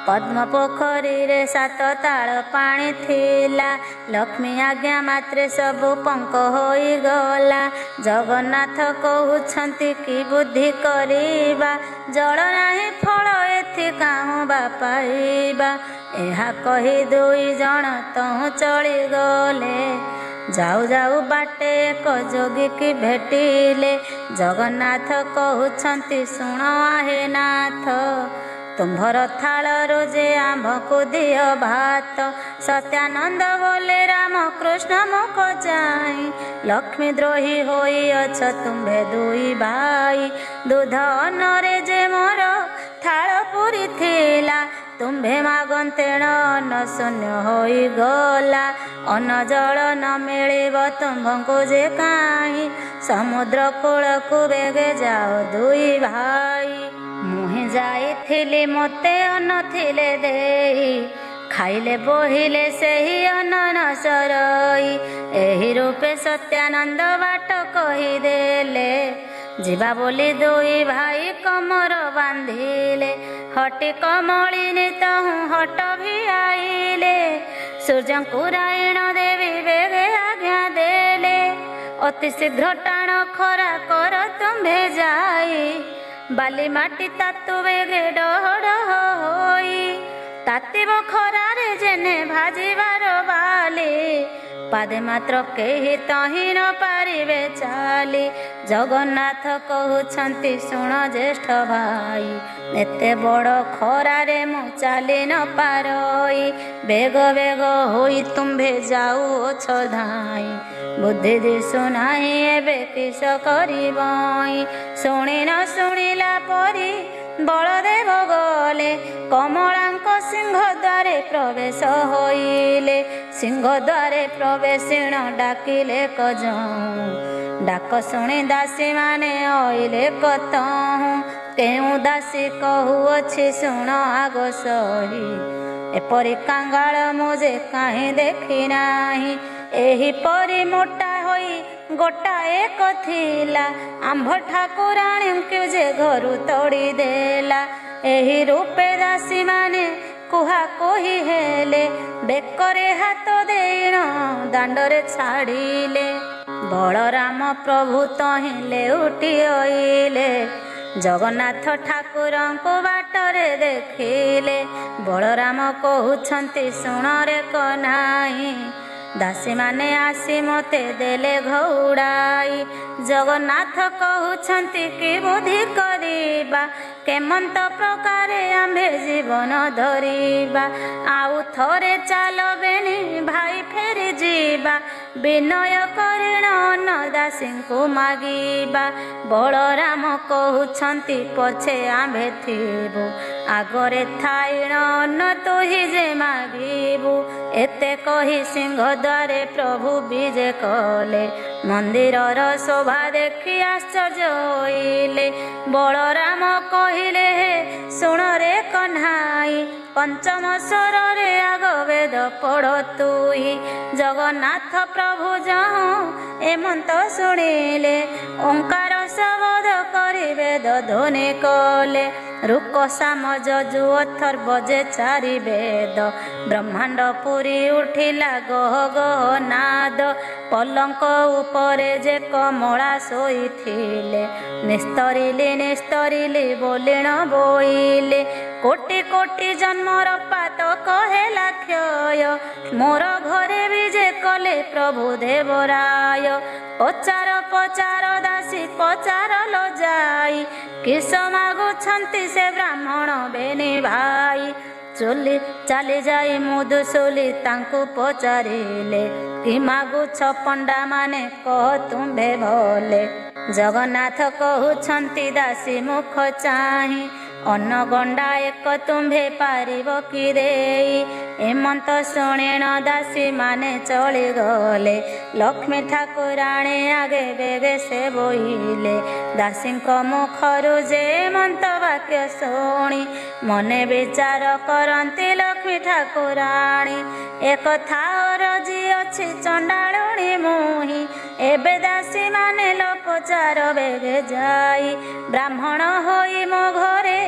ପଦ୍ମ ପୋଖରୀରେ 7 ତାଳ ପାଣି ଥିଲା, ଲକ୍ଷ୍ମୀ ଆଜ୍ଞା ମାତ୍ରେ ସବୁ ପଙ୍କ ହୋଇଗଲା। ଜଗନ୍ନାଥ କହୁଛନ୍ତି କି ବୁଦ୍ଧି କରିବା, ଜଳ ନାହିଁ ଫଳ ଏଥି କାହୁଁ ବା ପାଇବା। ଏହା କହି 2 ଜଣ ତହୁଁ ଚଳିଗଲେ। ଯାଉ ଯାଉ ବାଟେ ଏକ ଯୋଗୀକି ଭେଟିଲେ, ଜଗନ୍ନାଥ କହୁଛନ୍ତି ଶୁଣ ଆହେ ନାଥ, ତୁମ୍ଭର ଥାଳରୁ ଯେ ଆମ୍ଭକୁ ଦିଅ ଭାତ। ସତ୍ୟାନନ୍ଦ ବୋଲେ ରାମକୃଷ୍ଣ ମୁଖ ଚାହିଁ, ଲକ୍ଷ୍ମୀ ଦ୍ରୋହୀ ହୋଇଅଛ ତୁମ୍ଭେ 2 ଭାଇ। ଦୁଧ ଅନ୍ନରେ ଯେ ମୋର ଥାଳ ପୂରିଥିଲା, ତୁମ୍ଭେ ମାଗନ୍ତେଣ ଅନ୍ନ ଶୂନ୍ୟ ହୋଇଗଲା। ଅନ୍ନ ଜଳ ନ ମିଳିବ ତୁମ୍ଭଙ୍କୁ ଯେ କାହିଁ, ସମୁଦ୍ର କୂଳକୁ ବେଗେ ଯାଅ 2 ଭାଇ। ମୁହିଁ ଯାଇଥିଲି ମୋତେ ଅନ୍ନ ଥିଲେ ଦେଇ, ଖାଇଲେ ବୋହିଲେ ସେହି ଅନ୍ନ ନ ସରଇ। ଏହି ରୂପେ ସତ୍ୟାନନ୍ଦ ବାଟ କହିଦେଲେ, ଯିବା ବୋଲି 2 ଭାଇ କମର ବାନ୍ଧିଲେ। ହଟି କମଳିନୀ ତହୁଁ ହଟ ଭିଆଇଲେ, ସୂର୍ଯ୍ୟଙ୍କୁ ରାଇଣ ଦେବୀ ବେଗେ ଆଜ୍ଞା ଦେଲେ। ଅତି ଶୀଘ୍ର ଟାଣ ଖରା କର ତୁମ୍ଭେ ଯାଇ, ବାଲି ମାଟି ତାତୁ ବେଗେ ଡହ ଡହ ହୋଇ। ତାତିବ ଖରାରେ ଯେନେ ଭାଜିବାର ବାଲି, ପାଦେ ମାତ୍ର କେହି ତହିଁ ନ ପାରିବେ ଚାଲି। ଜଗନ୍ନାଥ କହୁଛନ୍ତି ଶୁଣ ଜ୍ୟେଷ୍ଠ ଭାଇ, ଏତେ ବଡ଼ ଖରାରେ ମୁଁ ଚାଲି ନ ପାରଇ। ବେଗ ବେଗ ହୋଇ ତୁମ୍ଭେ ଯାଉଅଛ ଧାଇଁ, ବୁଦ୍ଧି ଦିଶୁ ନାହିଁ ଏବେ କିସ କରିବଇ। ଶୁଣି ନ ଶୁଣିଲା ପରି ବଳଦେବ ଗଲେ, କମଳାଙ୍କ ସିଂହ ଦ୍ୱାରେ ପ୍ରବେଶ ହୋଇଲେ। ସିଂହ ଦ୍ୱାରେ ପ୍ରବେଶିଣ ଡାକିଲେ କଜଉଁ, डाक शुणी दासी माने अइले कतहु केउ दासी कहुअछि शुण आग सही एपरि कांगाल मुझे काहे देखी नाही एहिपरि मोटा होई गोटाए कथिला आंभ ठाकुराणी के जे घरु तोड़ी देला एही रूपे दासी माने कुहा कोही हेले बेकरे हाथ देण दांडरे छाड़िले बलराम प्रभु तहिले उठी आइले जगन्नाथ ठाकुर को बाटरे देखिले बलराम कहउछंती शुणरे कन्हाई दासी माने आसी मते देले घौड़ाई जगन्नाथ कहउछंती कि बुद्धि करिबा केमंत प्रकारे आम्भे जीवन धरिबा आउ थरे चाल बेनी भाई फेरी जीवा विनय करिण अन्न दासी को मागिबा बलराम कहउछंती पछे आम्भे थिबु आगरे थाइण अन्न तुही जे मागिबु एते कही सिंह द्वारे प्रभु विजे कले मंदिरर शोभा देखि आश्चर्य होइले बलराम कहिले हे शुण रे कन्हाई पंचम स्वर रे आग वेद पढ़ तुही जगन्नाथ प्रभु जहाँ एमंत शुणिले ओंकार शब्द करी वेद ध्वनि कले रुक साम जजु अथर्व जे चारि वेद ब्रह्मांड पुरी उठिला गह गह नाद पलंक उपरे जे कमला शोइथिले निस्तरिली निस्तरिली बोलिण बोइले कोटि कोटि जन्मर पात कहेला क्षय मोर घरे विजे कले प्रभु देवराय पचार पचार दासी पचार लो जाई किस मागुछंती से ब्राह्मण बेनी भाई चोली चली जाई मुदुसुली तांकु पचारिले कि मागुछ पंडा माने कह तुम्भे भले जगन्नाथ कहउछंती दासी मुख चाही अन्न गंडा एक तुम्भे पारिब कि देई एमंत शुणिण दासी माने चली गले लक्ष्मी ठाकुराणी आगे बेगे से बोइले दासी मुखरु जे एमंत वाक्य शुणी मने विचार करती लक्ष्मी ठाकुराणी एक था रजी अछि चंडालुणी मुही एबे दासी माने लोपचार बेगे जाई ब्राह्मण होई मो घरे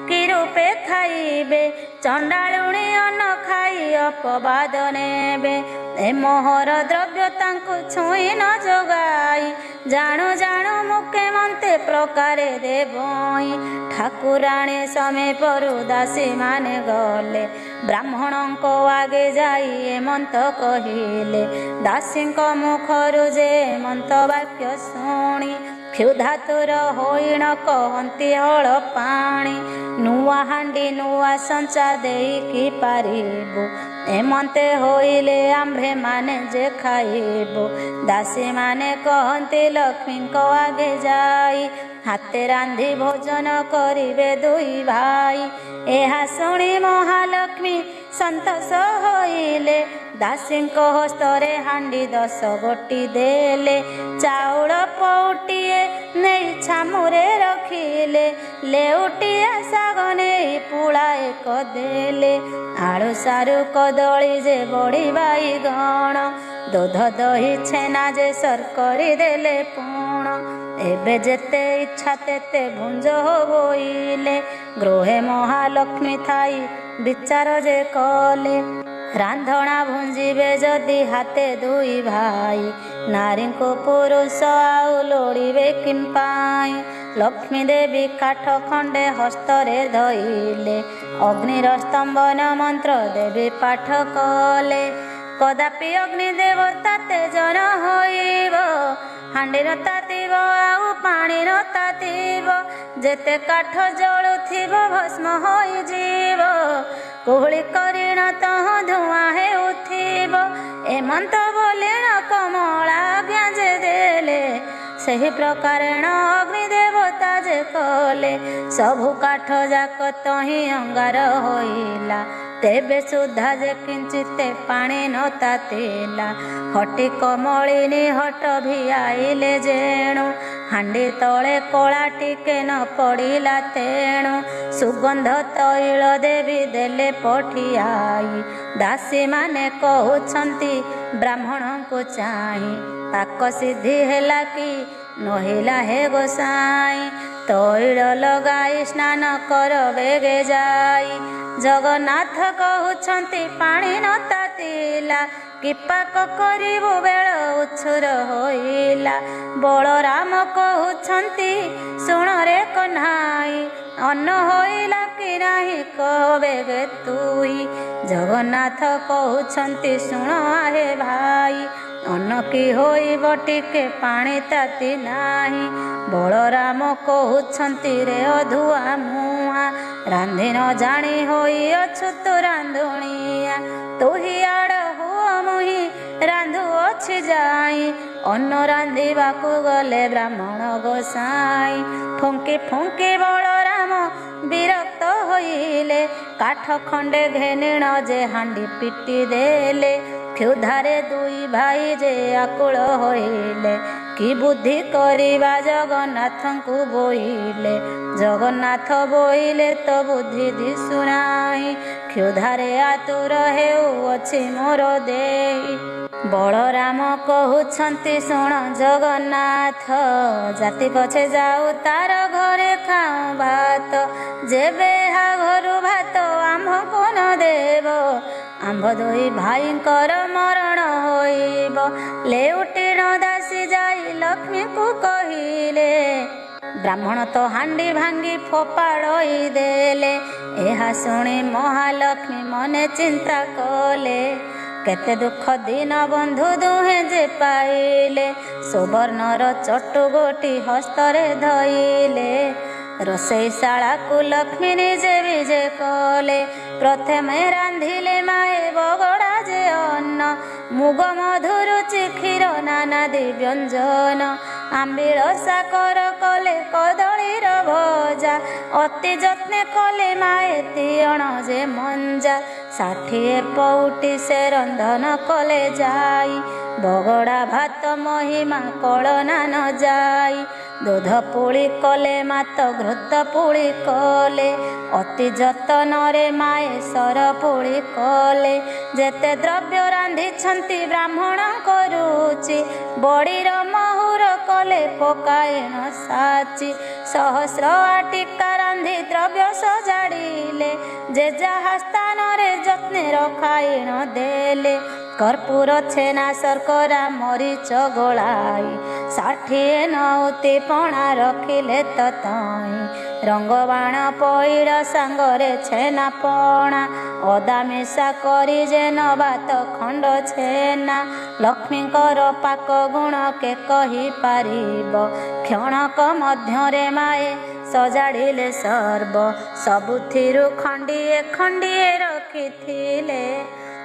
कि रूपे खाइबे चंडालुणी अन्न खाई अपवाद नेबे ए मोहर द्रव्य तांकु छुई न जोगाई जाणु जाणु मुखे मन्ते प्रकारे देबई ठाकुराणी समीपरु दासी माने गले ब्राह्मण को आगे जाई एमंत कहिले दासी मुखरु जे एमंत वाक्य शुणी क्षुधातुर होइण कहती हल पाणी नुआ हांडी नुआ संचा देई पारिबु एमंते होइले आम्भे माने जे खाइबु दासी माने कहती लक्ष्मी को आगे जाई हाथे रांधि भोजन करिबे दुई भाई एहा शुणी महालक्ष्मी संतोष होइले दासी हस्तरे हांडी 10 गोटी देले चाउल पौटिए नहीं छामुरे रखिले लेउटिया साग नहीं पुड़ा एक देले आलू सारू कदली जे बड़ी बाईगण दूध दही छेना जे सरकरी देले पुण एबे जेते इच्छा तेते भुंज होइले गृहे महालक्ष्मी थाई विचार जे कले रांधणा भुंजिबे जदि हाथे दुई भाई नारी को पुरुष आउ लोड़िबे किंपाई लक्ष्मी देवी काठ खंडे हस्तरे धइले अग्निर स्तंभन मंत्र देवी पाठ कले कदापि अग्नि देवता तेजन होइब हांडी न तातिब आउ पानी न तातिब जेते काठ जळुथिब भस्म होई जीव कुहली करिण तह धुआं हे उथिब एमंत बोलिण कमला ब्याजे देले सही प्रकारेण अग्नि देवता जे कले सबु काठ जाक तही अंगार होइला ତେବେ ସୁଦ୍ଧା ଯେ କିଞ୍ଚିତେ ପାଣି ନ ତାତିଲା, ହଟି କମଳିନୀ ହଟ ଭିଆଇଲେ ଯେଣୁ, ହାଣ୍ଡି ତଳେ କଳା ଟିକେ ନ ପଡ଼ିଲା ତେଣୁ, ସୁଗନ୍ଧ ତୈଳ ଦେବୀ ଦେଲେ ପଠିଆଇ, ଦାସୀମାନେ କହୁଛନ୍ତି ବ୍ରାହ୍ମଣଙ୍କୁ ଚାହିଁ, ତାକ ସିଦ୍ଧି ହେଲା କି ନହିଲା ହେ ଗୋସାଇଁ, ତୈଳ ଲଗାଇ ସ୍ନାନ କର ବେଗେ ଯାଇ, ଜଗନ୍ନାଥ କହୁଛନ୍ତି ପାଣି ନ ତାତିଲା, କି ପାକ କରିବୁ ବେଳ ଉଛୁର ହୋଇଲା, ବଳରାମ କହୁଛନ୍ତି ଶୁଣରେ କହ୍ନାଇ, ଅନ୍ନ ହୋଇଲା କି ନାହିଁ କହ ବେଗେ ତୁଇ, ଜଗନ୍ନାଥ କହୁଛନ୍ତି ଶୁଣ ଆହେ ଭାଇ, ଅନ୍ନ କି ହୋଇବ ଟିକେ ପାଣି ତାତି ନାହିଁ, ବଳରାମ କହୁଛନ୍ତି ରେ ଅଧୁଆ ମୁହାଁ, ରାନ୍ଧି ନ ଜାଣି ହୋଇଅଛୁ ତୁ ରାନ୍ଧୁଣିଆ, ତୁହି ଆଡ଼ ହୁଅ ମୁହିଁ ରାନ୍ଧୁଅଛି ଯାଇ, ଅନ୍ନ ରାନ୍ଧିବାକୁ ଗଲେ ବ୍ରାହ୍ମଣ ଗୋସାଇଁ, ଫୁଙ୍କି ଫୁଙ୍କି ବଳରାମ ବିରକ୍ତ ହୋଇଲେ, କାଠ ଖଣ୍ଡେ ଘେନିଣ ଯେ ହାଣ୍ଡି ପିଟି ଦେଲେ, କ୍ଷୁଧାରେ ଦୁଇ ଭାଇ ଯେ ଆକୁଳ ହୋଇଲେ, କି ବୁଦ୍ଧି କରିବା ଜଗନ୍ନାଥଙ୍କୁ ବୋଇଲେ, ଜଗନ୍ନାଥ ବୋଇଲେ ତ ବୁଦ୍ଧି ଦିଶୁନାହିଁ, କ୍ଷୁଧାରେ ଆତୁର ହେଉଅଛି ମୋର ଦେଇ, ବଳରାମ କହୁଛନ୍ତି ଶୁଣ ଜଗନ୍ନାଥ, ଜାତି ପଛେ ଯାଉ ତାର ଘରେ ଖାଉ ଭାତ, ଯେବେ ଏହା ଘରୁ ଭାତ ଆମ୍ଭକୁ ନ ଦେବ, ଆମ୍ଭ ଦୁଇ ଭାଇଙ୍କର ମରଣ ହୋଇବ, ଲେଉଟିଣ ଦାସୀ ଯାଇ ଲକ୍ଷ୍ମୀଙ୍କୁ କହିଲେ, ବ୍ରାହ୍ମଣ ତ ହାଣ୍ଡି ଭାଙ୍ଗି ଫୋପାଡ଼ଇ ଦେଲେ, ଏହା ଶୁଣି ମହାଲକ୍ଷ୍ମୀ ମନେ ଚିନ୍ତା କଲେ, କେତେ ଦୁଃଖ ଦିନ ବନ୍ଧୁ ଦୁହେଁ ଯେ ପାଇଲେ, ସୁବର୍ଣ୍ଣର ଚଟୁ ଗୋଟି ହସ୍ତରେ ଧଇଲେ, ରୋଷେଇଶାଳାକୁ ଲକ୍ଷ୍ମୀ ନିଜେ ବିଜେ କଲେ, ପ୍ରଥମେ ରାନ୍ଧିଲେ ମାଏ ବଗଡ଼ା ଯେ ଅନ୍ନ, ମୁଗ ମଧୁରୁଚି କ୍ଷୀର ନାନାଦି ବ୍ୟଞ୍ଜନ, ଆମ୍ବିଳ ସାକର କଲେ କଦଳୀର ଭଜା, ଅତି ଯତ୍ନେ କଲେ ମାଏ ତିଅଣ ଯେ ମଞ୍ଜା, 60 ପଉଟି ସେ ରନ୍ଧନ କଲେ ଯାଇ, ବଗଡ଼ା ଭାତ ମହିମା କଳନା ନ ଯାଇ, ଦୁଧ ପୁଳି କଲେ ମାତ ଘୃତ ପୁଳି କଲେ, ଅତି ଯତନରେ ମାଏ ସର ପୁଳି କଲେ, ଯେତେ ଦ୍ରବ୍ୟ ରାନ୍ଧିଛନ୍ତି ବ୍ରାହ୍ମଣଙ୍କ ରୁଚି, ବଡ଼ିର ମହୁର କଲେ ପକାଇଣ ସାଚି, ସହସ୍ର ଆଟିକା ରାନ୍ଧି ଦ୍ରବ୍ୟ ସଜାଡ଼ିଲେ, ଯେ ଯାହା ସ୍ଥାନରେ ଯତ୍ନେ ରଖାଇଣ ଦେଲେ, କର୍ପୂର ଛେନା ଶର୍କରା ମରିଚ ଗୋଳାଇ, 60 ନଉତି ପଣା ରଖିଲେ ତତଇଁ, ରଙ୍ଗବାଣ ପଇଡ଼ ସାଙ୍ଗରେ ଛେନା ପଣା, ଅଦା ମିଶା କରି ଯେ ନବାତ ଖଣ୍ଡ ଛେନା, ଲକ୍ଷ୍ମୀଙ୍କର ପାକ ଗୁଣ କେ କହିପାରିବ, କ୍ଷଣକ ମଧ୍ୟରେ ମାଏ ସଜାଡ଼ିଲେ ସର୍ବ, ସବୁଥିରୁ ଖଣ୍ଡିଏ ଖଣ୍ଡିଏ ରଖିଥିଲେ,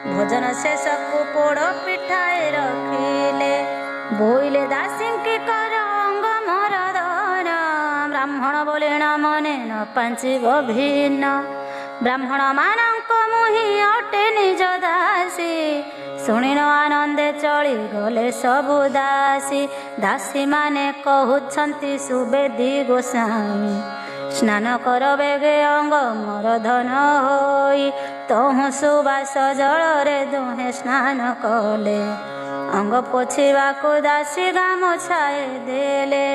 ଭୋଜନ ଶେଷକୁ ପୋଡ଼ ପିଠାଏ ରଖିଲେ, ବୋଇଲେ ଦାସୀଙ୍କି କର ଅଙ୍ଗ ମୋର ଦର, ବ୍ରାହ୍ମଣ ବୋଲିଣ ମନେ ନ ପାଞ୍ଚିବ ଭିନ୍ନ, ବ୍ରାହ୍ମଣ ମାନଙ୍କ ମୁହିଁ ଅଟେ ନିଜ ଦାସୀ, ଶୁଣିନ ଆନନ୍ଦେ ଚଳି ଗଲେ ସବୁ ଦାସୀ, ଦାସୀମାନେ କହୁଛନ୍ତି ସୁବେଦୀ ଗୋସାଇଁ, ସ୍ନାନ କର ବେଗେ ଅଙ୍ଗ ମୋର ଧନ ହୋଇ, ତହୁଁ ସୁବାସ ଜଳରେ ଦୁହେଁ ସ୍ନାନ କଲେ, ଅଙ୍ଗ ପୋଛିବାକୁ ଦାସୀ ଗାମୁଛାଏ ଦେଲେ,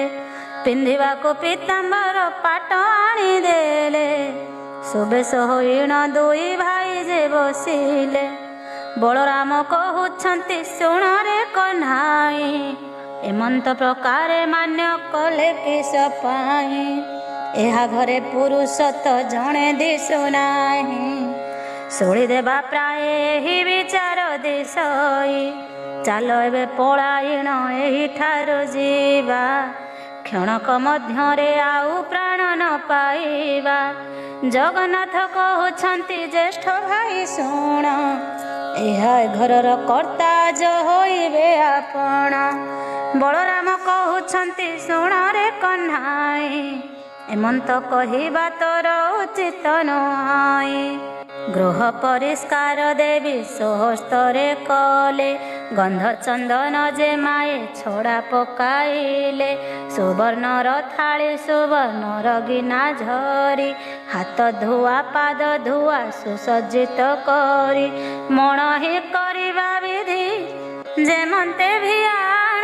ପିନ୍ଧିବାକୁ ପୀତାମ୍ବର ପାଟ ଆଣିଦେଲେ, ସୁବେଶ ହୋଇଣ ଦୁଇ ଭାଇ ଯେ ବସିଲେ, ବଳରାମ କହୁଛନ୍ତି ଶୁଣରେ କହ୍ନାଇ, ଏମନ୍ତ ପ୍ରକାରେ ମାନ୍ୟ କଲେ କିସ ପାଇଁ, ଏହା ଘରେ ପୁରୁଷ ତ ଜଣେ ଦିଶୁନାହିଁ, ଶୁଣିଦେବା ପ୍ରାୟ ଏହି ବିଚାର ଦିଶଇ, ଚାଲ ଏବେ ପଳାଇଣ ଏହିଠାରୁ ଯିବା, କ୍ଷଣକ ମଧ୍ୟରେ ଆଉ ପ୍ରାଣ ନ ପାଇବା, ଜଗନ୍ନାଥ କହୁଛନ୍ତି ଜ୍ୟେଷ୍ଠ ଭାଇ ଶୁଣ, ଏହା ଘରର କର୍ତ୍ତା ଯ ହୋଇବେ ଆପଣ, ବଳରାମ କହୁଛନ୍ତି ଶୁଣରେ କହ୍ନାଇ, ଏମନ୍ତ କହିବା ତୋର ଉଚିତ ନୁହେଁ, ଗୃହ ପରିଷ୍କାର ଦେବୀ ସ୍ୱହସ୍ତରେ କଲେ, ଗନ୍ଧ ଚନ୍ଦନ ଯେ ମାଏ ଛଡ଼ା ପକାଇଲେ। ସୁବର୍ଣ୍ଣର ଥାଳି ସୁବର୍ଣ୍ଣର ଗିନା ଝରି, ହାତ ଧୁଆ ପାଦ ଧୁଆ ସୁସଜ୍ଜିତ କରି। ମଣ ହିଁ କରିବା ବିଧି ଯେମନ୍ତେ ଭିଆଣ,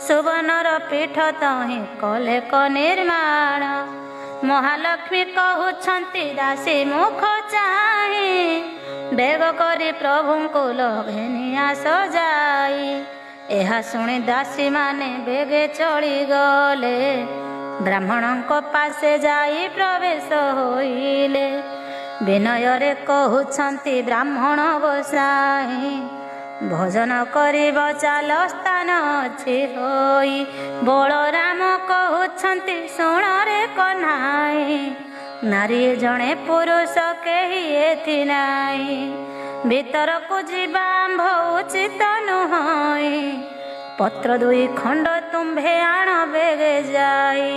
ସୁବର୍ଣ୍ଣର ପୀଠ ତହିଁ କଲେ ନିର୍ମାଣ। ମହାଲକ୍ଷ୍ମୀ କହୁଛନ୍ତି ଦାସୀ ମୁଖ ଚାହିଁ, ବେଗ କରି ପ୍ରଭୁଙ୍କୁ ଲଘେନି ଆସ ଯାଇ। ଏହା ଶୁଣି ଦାସୀମାନେ ବେଗେ ଚଳିଗଲେ, ବ୍ରାହ୍ମଣଙ୍କ ପାଶେ ଯାଇ ପ୍ରବେଶ ହୋଇଲେ। ବିନୟରେ କହୁଛନ୍ତି ବ୍ରାହ୍ମଣ ଗୋସାଇଁ, ଭୋଜନ କରିବ ଚାଲ ସ୍ଥାନ ଅଛି ହୋଇ। ବଳରାମ କହୁଛନ୍ତି ଶୁଣରେ କହ୍ନାଇ, ନାରୀ ଜଣେ ପୁରୁଷ କେହି ଏଥି ନାହିଁ। ଭିତରକୁ ଯିବା ଆମ୍ଭ ଉଚିତ ନୁହଁ, ପତ୍ର 2 ଖଣ୍ଡ ତୁମ୍ଭେ ଆଣ ବେଗେ ଯାଇ।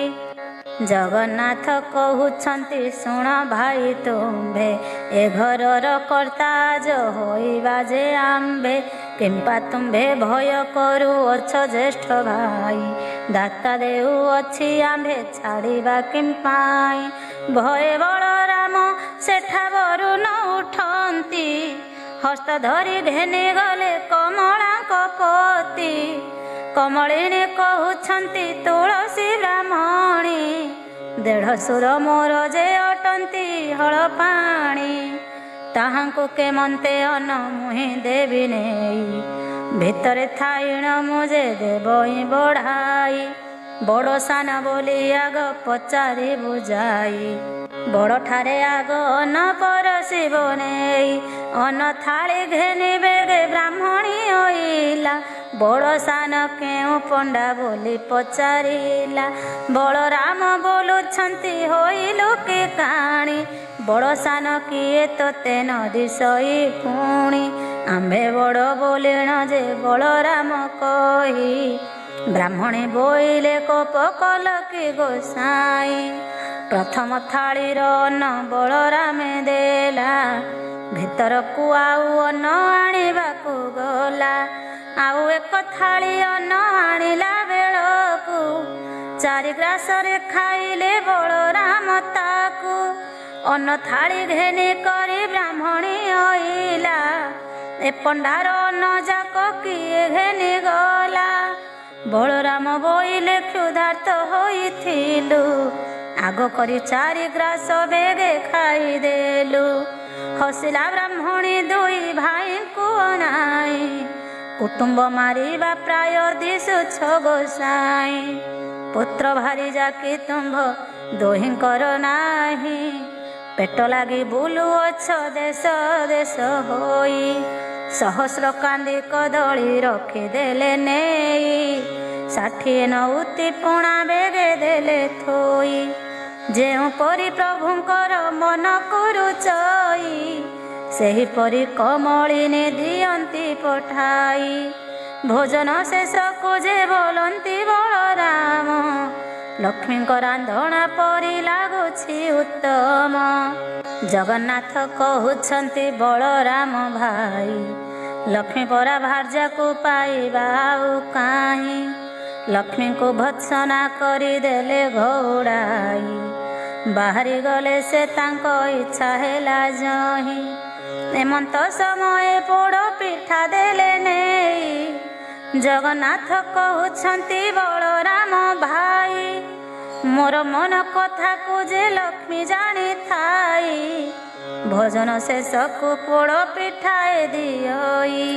ଜଗନ୍ନାଥ କହୁଛନ୍ତି ଶୁଣ ଭାଇ ତୁମ୍ଭେ, ଏ ଘରର କର୍ତ୍ତାଜ ହୋଇବା ଯେ ଆମ୍ଭେ। କିମ୍ପା ତୁମ୍ଭେ ଭୟ କରୁଅଛ ଜ୍ୟେଷ୍ଠ ଭାଇ, ଦାତା ଦେଉଅଛି ଆମ୍ଭେ ଛାଡ଼ିବା କିମ୍ପାଇ। ଭୟେ ବଳରାମ ସେଠା ବରୁଣ ଉଠନ୍ତି, ହସ୍ତ ଧରି ଘେନି ଗଲେ କମଳାଙ୍କ ପତି। କମଳିନୀ କହୁଛନ୍ତି ତୁଳସୀ ବ୍ରାହ୍ମଣୀ, ଦେଢ଼ଶୁର ମୋର ଯେ ଅଟନ୍ତି ହଳ ପାଣି। ତାହାଙ୍କୁ କେମନ୍ତେ ଅନ୍ନ ମୁହିଁ ଦେବି ନେଇ, ଭିତରେ ଥାଇଣ ମୁଁ ଯେ ଦେବଇଁ ବଢ଼ାଇ। ବଡ଼ ସାନ ବୋଲି ଆଗ ପଚାରି ବୁଝାଇ, ବଡ଼ଠାରେ ଆଗ ଅନ୍ନ ପରସିବ ନେଇ। ଅନ୍ନ ଥାଳି ଘେନି ବେଗେ ବ୍ରାହ୍ମଣୀ ଅଇଲା, ବଡ଼ ସାନ କେଉଁ ପଣ୍ଡା ବୋଲି ପଚାରିଲା। ବଳରାମ ବୋଲୁଛନ୍ତି ହୋଇଲୁ କି କାଣି, ବଡ଼ ସାନ କିଏ ତୋତେ ନ ଦିଶଇ ପୁଣି। ଆମ୍ଭେ ବଡ଼ ବୋଲିଣ ଯେ ବଳରାମ କହି, ବ୍ରାହ୍ମଣୀ ବୋଇଲେ କୋପ କଲ କି ଗୋସାଇଁ। ପ୍ରଥମ ଥାଳିର ଅନ୍ନ ବଳରାମେ ଦେଲା, ଭିତରକୁ ଆଉ ଅନ୍ନ ଆଣିବାକୁ ଗଲା। ଆଉ ଏକ ଥାଳି ଅନ୍ନ ଆଣିଲା ବେଳକୁ, 4 ଗ୍ରାସରେ ଖାଇଲେ ବଳରାମ ତାକୁ। ଅନ୍ନ ଥାଳି ଘେନି କରି ବ୍ରାହ୍ମଣୀ ଅଇଲା, ଏ ପଣ୍ଡାର ଅନ୍ନ ଯାକ କିଏ ଘେନି ଗଲା। ବଳରାମ ବୋଇଲେ କ୍ଷୁଧାର୍ତ ହୋଇଥିଲୁ, ଆଗ କରି 4 ଗ୍ରାସ ବେଗେ ଖାଇଦେଲୁ। ହସିଲା ବ୍ରାହ୍ମଣୀ 2 ଭାଇଙ୍କୁ ଅନାଇ, କୁଟୁମ୍ବ ମାରିବା ପ୍ରାୟ ଦିଶୁଛ ଗୋସାଇଁ। ପୁତ୍ର ଭାରି ଯାକି ତୁମ୍ଭ ଦୁହିଁଙ୍କର ନାହିଁ, ପେଟ ଲାଗି ବୁଲୁଅଛ ଦେଶ ଦେଶ ହୋଇ। ସହସ୍ର କାନ୍ଦି କଦଳୀ ରଖିଦେଲେ ନେଇ, 60 ନଉତି ପଣା ବେଗେ ଦେଲେ ଥୋଇ। ଯେଉଁପରି ପ୍ରଭୁଙ୍କର ମନକୁ ରୁଚଇ, ସେହିପରି କମଳିନୀ ଦିଅନ୍ତି ପଠାଇ। ଭୋଜନ ଶେଷକୁ ଯେ ବୋଲନ୍ତି ବଳରାମ, ଲକ୍ଷ୍ମୀଙ୍କ ରାନ୍ଧଣା ପରି ଲାଗୁଛି ଉତ୍ତମ। ଜଗନ୍ନାଥ କହୁଛନ୍ତି ବଳରାମ ଭାଇ, ଲକ୍ଷ୍ମୀ ପରା ଭାର୍ଯ୍ୟାକୁ ପାଇବା ଆଉ କାହିଁ। ଲକ୍ଷ୍ମୀଙ୍କୁ ଭତ୍ସନା କରିଦେଲେ ଘଉଡ଼ାଇ, ବାହାରି ଗଲେ ସେ ତାଙ୍କ ଇଚ୍ଛା ହେଲା ଯହିଁ। ଏମନ୍ତ ସମୟ ପୋଡ଼ ପିଠା ଦେଲେ ନେଇ, ଜଗନ୍ନାଥ କହୁଛନ୍ତି ବଳରାମ ଭାଇ, ମୋର ମନ କଥାକୁ ଯେ ଲକ୍ଷ୍ମୀ ଜାଣିଥାଇ। ଭୋଜନ ଶେଷକୁ ପୋଡ଼ ପିଠାଏ ଦିଅଇ,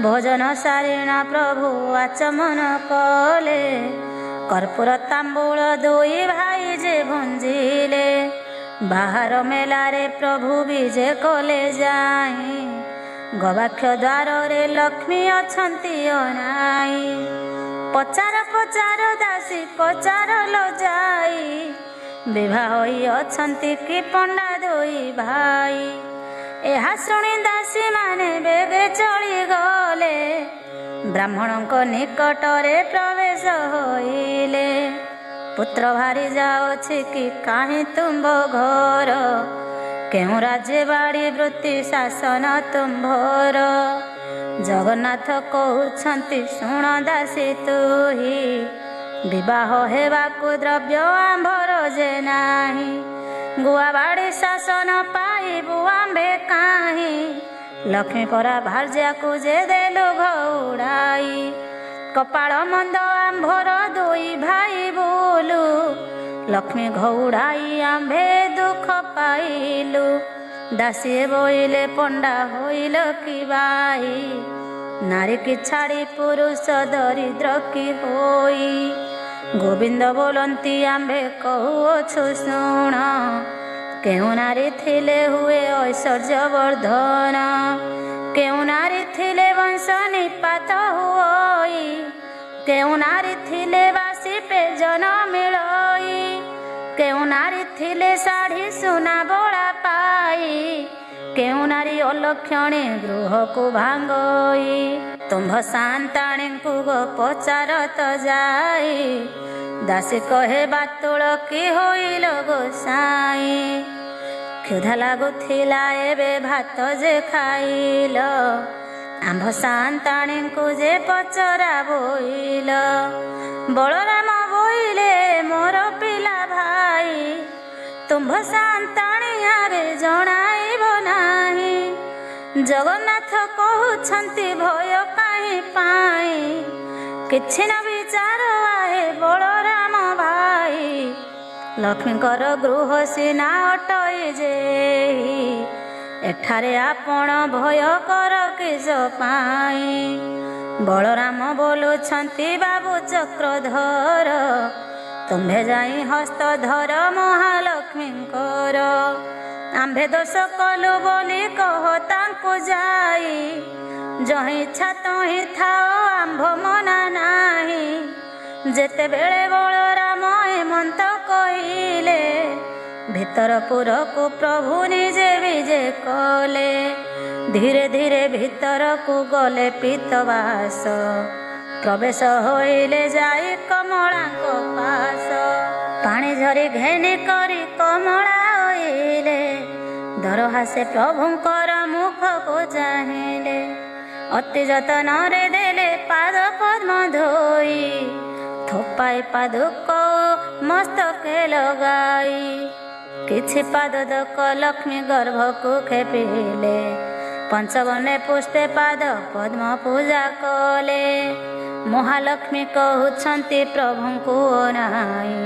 ଭୋଜନ ସାରିଣା ପ୍ରଭୁ ଆଚମନ କଲେ। କର୍ପୂର ତାମ୍ବୁଳ 2 ଭାଇ ଯେ ଭଞ୍ଜିଲେ, ବାହାର ମେଲାରେ ପ୍ରଭୁ ବିଜେ କଲେ ଯାଇ। ଗବାକ୍ଷ ଦ୍ୱାରରେ ଲକ୍ଷ୍ମୀ ଅଛନ୍ତି ଅନାଇ, ପଚାର ପଚାର ଦାସୀ ପଚାର ଲ ଯାଇ। ବିଭା ହୋଇ ଅଛନ୍ତି କି ପଣ୍ଡା 2 ଭାଇ। ଏହା ଶୁଣି ଦାସୀ ମାନେ ବେଗେ ଚଳିଗଲେ, ବ୍ରାହ୍ମଣଙ୍କ ନିକଟରେ ପ୍ରବେଶ ହୋଇଲେ। ପୁତ୍ର ଭାରି ଯାଉଛି କି କାହିଁ ତୁମ୍ଭ ଘର, କେଉଁ ରାଜ୍ୟ ବାଡ଼ି ବୃତ୍ତି ଶାସନ ତୁମ୍ଭର। ଜଗନ୍ନାଥ କହୁଛନ୍ତି ଶୁଣ ଦାସୀ ତୁହି, ବିବାହ ହେବାକୁ ଦ୍ରବ୍ୟ ଆମ୍ଭର ଯେ ନାହିଁ। ଗୁଆ ବାଡ଼ି ଶାସନ ପାଇବୁ ଆମ୍ଭେ କାହିଁ, ଲକ୍ଷ୍ମୀ ପରା ଭାର୍ଯ୍ୟାକୁ ଯେ ଦେଲୁ ଘଉଡ଼ାଇ। କପାଳ ମନ୍ଦ ଆମ୍ଭର ଦୁଇ ଭାଇ ବୁଲୁ, ଲକ୍ଷ୍ମୀ ଘଉଡ଼ାଇ ଆମ୍ଭେ ଦୁଃଖ ପାଇଲୁ। ଦାସିଏ ବୋଇଲେ ପଣ୍ଡା ହୋଇଲ କି ବାଇ, ନାରୀ କି ଛାଡ଼ି ପୁରୁଷ ଦରିଦ୍ର କି ହୋଇ। ଗୋବିନ୍ଦ ବୋଲନ୍ତି ଆମ୍ଭେ କହୁଅଛୁ ଶୁଣ, କେଉଁ ନାରୀ ଥିଲେ ହୁଏ ଐଶ୍ୱର୍ଯ୍ୟ ବର୍ଦ୍ଧନ। କେଉଁ ନାରୀ ଥିଲେ ବଂଶ ନିପାତ ହୋଇ, କେଉଁ ନାରୀ ଥିଲେ ବାସି ପେଜନ ମିଳଇ। କେଉଁ ନାରୀ ଥିଲେ ଶାଢ଼ୀ ସୁନା ବଳା ପାଇ, କେଉଁ ନାରୀ ଅଲକ୍ଷଣୀ ଗୃହକୁ ଭାଙ୍ଗଇ। ତୁମ୍ଭ ସାନ୍ତାଣୀଙ୍କୁ ଗୋ ପଚାରତ ଯାଇ, ଦାସୀ କହେ ବାତୁଳ କି ହୋଇଲ ଗୋସାଇଁ। କ୍ଷୁଧା ଲାଗୁଥିଲା ଏବେ ଭାତ ଯେ ଖାଇଲ, ଆମ୍ଭ ସାନ୍ତାଣୀଙ୍କୁ ଯେ ପଚରା ବୋଇଲ। ବଳରାମ ବୋଇଲେ ମୋର ପିଲା ଭାଇ, ତୁମ୍ଭ ସାନ୍ତାଣୀ ଆରେ ଜଣାଇବ ନାହିଁ। ଜଗନ୍ନାଥ କହୁଛନ୍ତି ଭୟ କାହିଁ ପାଇଁ, କିଛି ନ ବିଚାର ଆହେ ବଳରାମ ଭାଇ। ଲକ୍ଷ୍ମୀଙ୍କର ଗୃହ ସିନା ଅଟଇ ଯେହି, ଏଠାରେ ଆପଣ ଭୟ କର କିସ ପାଇଁ। ବଳରାମ ବୋଲୁଛନ୍ତି ବାବୁ ଚକ୍ରଧର, ତୁମ୍ଭେ ଯାଇ ହସ୍ତ ଧର ମହାଲକ୍ଷ୍ମୀଙ୍କର। ଆମ୍ଭେ ଦୋଷ କଲୁ ବୋଲି କହ ତାଙ୍କୁ ଯାଇ, ଯହିଁ ଇଚ୍ଛା ତହିଁ ଥାଅ ଆମ୍ଭ ମନା ନାହିଁ। ଯେତେବେଳେ ବଳରାମ ଏମନ୍ତ କହିଲେ, ଭିତରପୁରକୁ ପ୍ରଭୁ ନିଜେ ବିଜେ କଲେ। ଧୀରେ ଧୀରେ ଭିତରକୁ ଗଲେ ପିତବାସ, ପ୍ରବେଶ ହୋଇଲେ ଯାଇ କମଳାଙ୍କ ପାଶ। ପାଣି ଝରି ଘେନି କରି କମଳା ହୋଇଲେ, ଦରହାସେ ପ୍ରଭୁଙ୍କର ମୁଖକୁ ଚାହିଁଲେ। ଅତି ଯତନରେ ଦେଲେ ପାଦ ପଦ୍ମ ଧୋଇ, ଥୋପାଏ ପାଦୁକ ମସ୍ତକେ ଲଗାଇ। କିଛି ପାଦକ ଲକ୍ଷ୍ମୀ ଗର୍ଭକୁ ଖେପିଲେ, ପଞ୍ଚବନେ ପୁଷ୍ପେ ପାଦ ପଦ୍ମ ପୂଜା କଲେ। ମହାଲକ୍ଷ୍ମୀ କହୁଛନ୍ତି ପ୍ରଭୁଙ୍କୁ ନାହିଁ,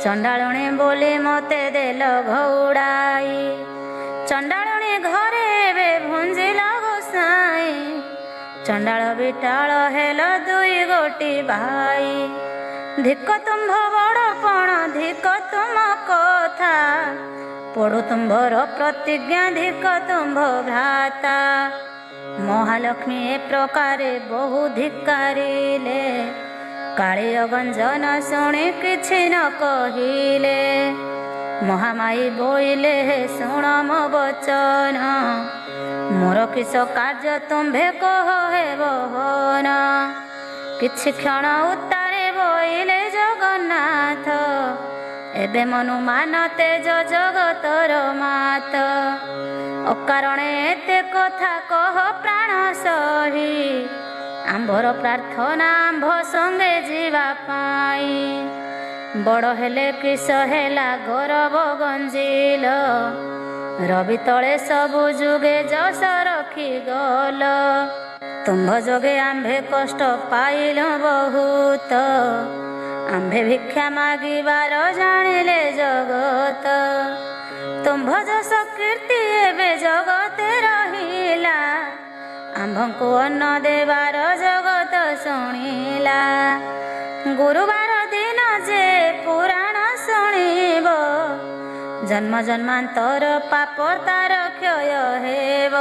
ଚଣ୍ଡାଳୁଣୀ ବୋଲି ମୋତେ ଦେଲ ଘଉଡ଼ାଇ। ଚଣ୍ଡାଳୁଣୀ ଘରେ ଏବେ ଭୁଞ୍ଜିଲ ଗୋସାଇଁ, ଚଣ୍ଡାଳ ବିଟାଳ ହେଲ ଦୁଇ ଗୋଟି ଭାଇ। ଧିକ ତୁମ୍ଭ ବଡ଼ପଣ ଧିକ ତୁମ କଥା, ପଡ଼ୁ ତୁମ୍ଭର ପ୍ରତିଜ୍ଞା ଧିକ ତୁମ୍ଭ ଭ୍ରାତା। ମହାଲକ୍ଷ୍ମୀ ଏ ପ୍ରକାରେ ବହୁ ଧିକ୍କାରିଲେ, କାଳିୟ ଗଞ୍ଜନ ଶୁଣି କିଛି ନ କହିଲେ। ମହାମାୟୀ ବୋଇଲେ ଶୁଣ ମୋ ବଚନ, ମୋର କିସ କାର୍ଯ୍ୟ ତୁମ୍ଭେ କହ ହେ ବହନ। କିଛି କ୍ଷଣ ଉତ୍ତାରେ ବୋଇଲେ ଜଗନ୍ନାଥ, ଏବେ ମନୁ ମାନ ତେଜ ଜଗତର ମାତ। ଅକାରଣେ ଏତେ କଥା କହ ପ୍ରାଣ ସହି, ଆମ୍ଭର ପ୍ରାର୍ଥନା ଆମ୍ଭ ସଙ୍ଗେ ଯିବା ପାଇଁ। ବଡ଼ ହେଲେ କିସ ହେଲା ଗରବ ଗଞ୍ଜିଲ, ରବି ତଳେ ସବୁ ଯୁଗେ ଯଶ ରଖିଗଲ। ତୁମ୍ଭ ଯୋଗେ ଆମ୍ଭେ କଷ୍ଟ ପାଇଲୁ ବହୁତ, ଆମ୍ଭେ ଭିକ୍ଷା ମାଗିବାର ଜାଣିଲେ ଜଗତ। ତୁମ୍ଭ ଯଶ କୀର୍ତ୍ତି ଏବେ ଜଗତେ ରହିଲା, ଆମ୍ଭଙ୍କୁ ଅନ୍ନ ଦେବାର ଜଗତ ଶୁଣିଲା। ଗୁରୁବାର ଦିନ ଯେ ପୁରାଣ ଶୁଣିବ, ଜନ୍ମ ଜନ୍ମାନ୍ତର ପାପ ତାର କ୍ଷୟ ହେବ।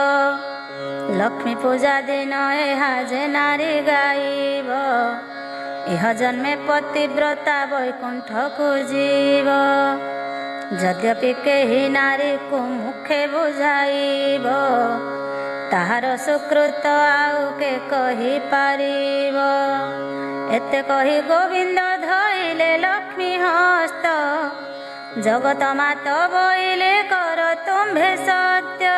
ଲକ୍ଷ୍ମୀ ପୂଜା ଦିନ ଏହା ଯେ ନାରୀ ଗାଇବ, ଇହ ଜନ୍ମେ ପତିବ୍ରତା ବୈକୁଣ୍ଠକୁ ଯିବ। ଯଦ୍ୟପି କେହି ନାରୀକୁ ମୁଖେ ବୁଝାଇବ, ତାହାର ସୁକୃତ ଆଉ କେ କହିପାରିବ। ଏତେ କହି ଗୋବିନ୍ଦ ଧଇଲେ ଲକ୍ଷ୍ମୀ ହସ୍ତ, ଜଗତ ମାତ ବୋଇଲେ କର ତୁମ୍ଭେ ସତ୍ୟ।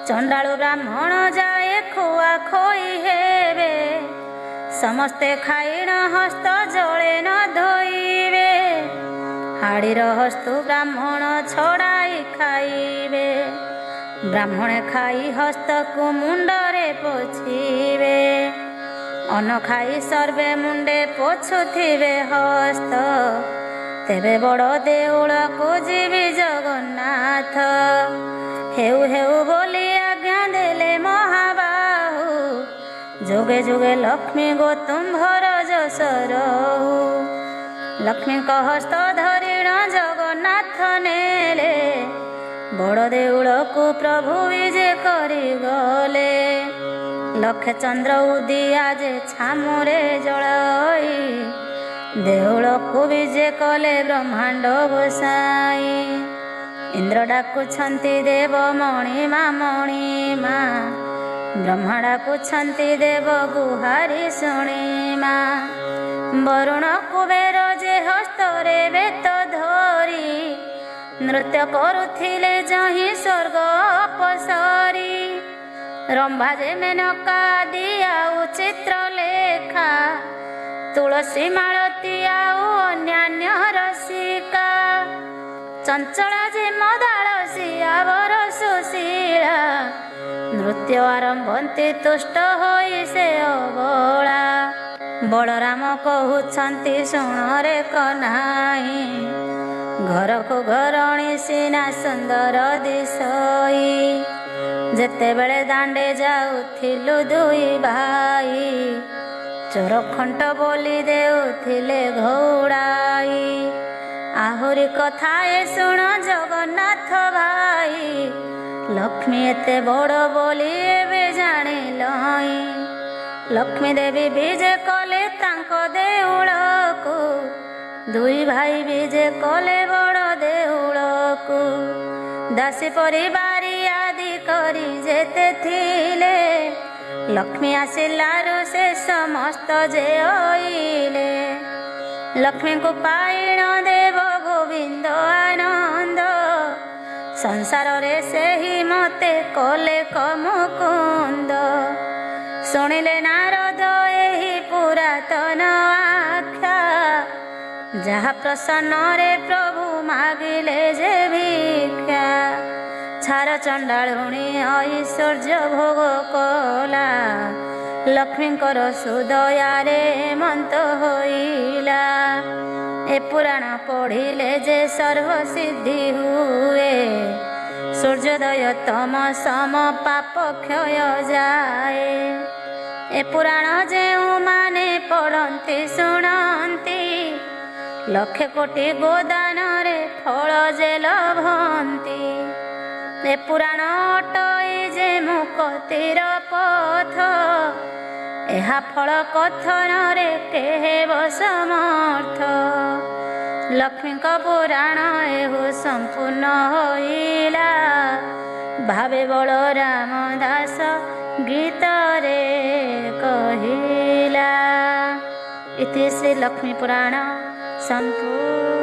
ଚଣ୍ଡାଳୁ ବ୍ରାହ୍ମଣ ଯାଏ ଖୁଆ ଖୋଇ ହେବେ, ସମସ୍ତେ ଖାଇଣ ହସ୍ତ ଜଳେ ନ ଧୋଇବେ। ହାଡ଼ିର ହସ୍ତୁ ବ୍ରାହ୍ମଣ ଛଡ଼ାଇ ଖାଇବେ, ବ୍ରାହ୍ମଣେ ଖାଇ ହସ୍ତକୁ ମୁଣ୍ଡରେ ପୋଛିବେ। ଅନ୍ନ ଖାଇ ସର୍ବେ ମୁଣ୍ଡେ ପୋଛୁଥିବେ ହସ୍ତ, ତେବେ ବଡ଼ ଦେଉଳକୁ ଯିବି ଜଗନ୍ନାଥ। ହେଉ ହେଉ ବୋଲି ଆଜ୍ଞା ଦେଲେ ମହାବାହୁ, ଯୁଗେ ଯୁଗେ ଲକ୍ଷ୍ମୀ ଗୋ ତୁମ୍ଭର ଯଶ ରହୁ। ଲକ୍ଷ୍ମୀଙ୍କ ହସ୍ତ ଧରିଣ ଜଗନ୍ନାଥ ନେଲେ, ବଡ଼ ଦେଉଳକୁ ପ୍ରଭୁ ବିଜେ କରିଗଲେ। ଲକ୍ଷେ ଚନ୍ଦ୍ର ଉଦିଆ ଯେ ଛାମୁରେ ଜଳାଇ, ଦେଉଳକୁ ବିଜେ କଲେ ବ୍ରହ୍ମାଣ୍ଡ ଗୋସାଇଁ। ଇନ୍ଦ୍ର ଡାକୁଛନ୍ତି ଦେବ ମଣିମା ମଣିମା, ବ୍ରହ୍ମା ଡାକୁଛନ୍ତି ଦେବ ଗୁହାରି ଶୁଣିମା। ବରୁଣ କୁବେର ଯେ ହସ୍ତରେ ବେତ ଧରି, ନୃତ୍ୟ କରୁଥିଲେ ଯହିଁ ସ୍ୱର୍ଗ ଅପସରି। ରମ୍ଭା ଯେ ମେନକା ଦିଆଉ ଚିତ୍ରଲେଖା, ତୁଳସୀ ମାଳତୀ ଆଉ ଅନ୍ୟାନ୍ୟ ରସିକା। ଚଞ୍ଚଳା ଯେ ମଦାଳସୀ ଆବର ସୁଶୀଳା, ନୃତ୍ୟ ଆରମ୍ଭନ୍ତି ତୁଷ୍ଟ ହୋଇ ସେ ଅବଳା। ବଳରାମ କହୁଛନ୍ତି ଶୁଣରେ କହ୍ନାଇ, ଘରକୁ ଘରଣୀ ସିନା ସୁନ୍ଦର ଦିଶଇ। ଯେତେବେଳେ ଦାଣ୍ଡେ ଯାଉଥିଲୁ ଦୁଇ ଭାଇ, ଚୋର ଖଣ୍ଟ ବୋଲି ଦେଉଥିଲେ ଘଉଡ଼ାଇ। ଆହୁରି କଥା ଏ ଶୁଣ ଜଗନ୍ନାଥ ଭାଇ, ଲକ୍ଷ୍ମୀ ଏତେ ବଡ଼ ବୋଲି ଏବେ ଜାଣିଲଇଁ। ଲକ୍ଷ୍ମୀ ଦେବୀ ବିଜେ କଲେ ତାଙ୍କ ଦେଉଳକୁ, ଦୁଇ ଭାଇ ବିଜେ କଲେ ବଡ଼ ଦେଉଳକୁ। ଦାସୀ ପରିବାରୀ ଆଦି କରି ଯେତେ ଥିଲେ, ଲକ୍ଷ୍ମୀ ଆସିଲାରୁ ସେ ସମସ୍ତ ଯେ ଅଇଲେ। ଲକ୍ଷ୍ମୀଙ୍କୁ ପାଇଣ ଦେବ ଗୋବିନ୍ଦ ଆନନ୍ଦ, ସଂସାରରେ ସେହି ମତେ କଲେ କମୁକୁନ୍ଦ। ଶୁଣିଲେ ନାରଦ ଏହି ପୁରାତନ ଆଖ୍ୟା, ଯାହା ପ୍ରସନ୍ନରେ ପ୍ରଭୁ ମାଗିଲେ ଯେ ଭିକ୍ଷା। ଛାର ଚଣ୍ଡାଳୁଣୀ ଐଶ୍ୱର୍ଯ୍ୟ ଭୋଗ କଲା, ଲକ୍ଷ୍ମୀଙ୍କର ସୁଦୟାରେ ମନ୍ତ ହୋଇଲା। ଏ ପୁରାଣ ପଢ଼ିଲେ ଯେ ସର୍ବସିଦ୍ଧି ହୁଏ, ସୂର୍ଯ୍ୟୋଦୟ ତମ ସମ ପାପ କ୍ଷୟ ଯାଏ। ଏ ପୁରାଣ ଯେଉଁମାନେ ପଢ଼ନ୍ତି ଶୁଣନ୍ତି, ଲକ୍ଷେ କୋଟି ଗୋଦାନରେ ଫଳ ଯେ ଲଭନ୍ତି। ଏ ପୁରାଣ ଅଟଇ ଯେ ମୁକ୍ତିର ପଥ, ଏହା ଫଳ କଥନରେ କେହେବ ସମର୍ଥ। ଲକ୍ଷ୍ମୀଙ୍କ ପୁରାଣ ଏହୁ ସମ୍ପୂର୍ଣ୍ଣ ହୋଇଲା, ଭାବେ ବଳରାମ ଦାସ ଗୀତରେ କହିଲା। ଇତି ଶ୍ରୀ ଲକ୍ଷ୍ମୀ ପୁରାଣ ସମ୍ପୂର୍ଣ୍ଣ।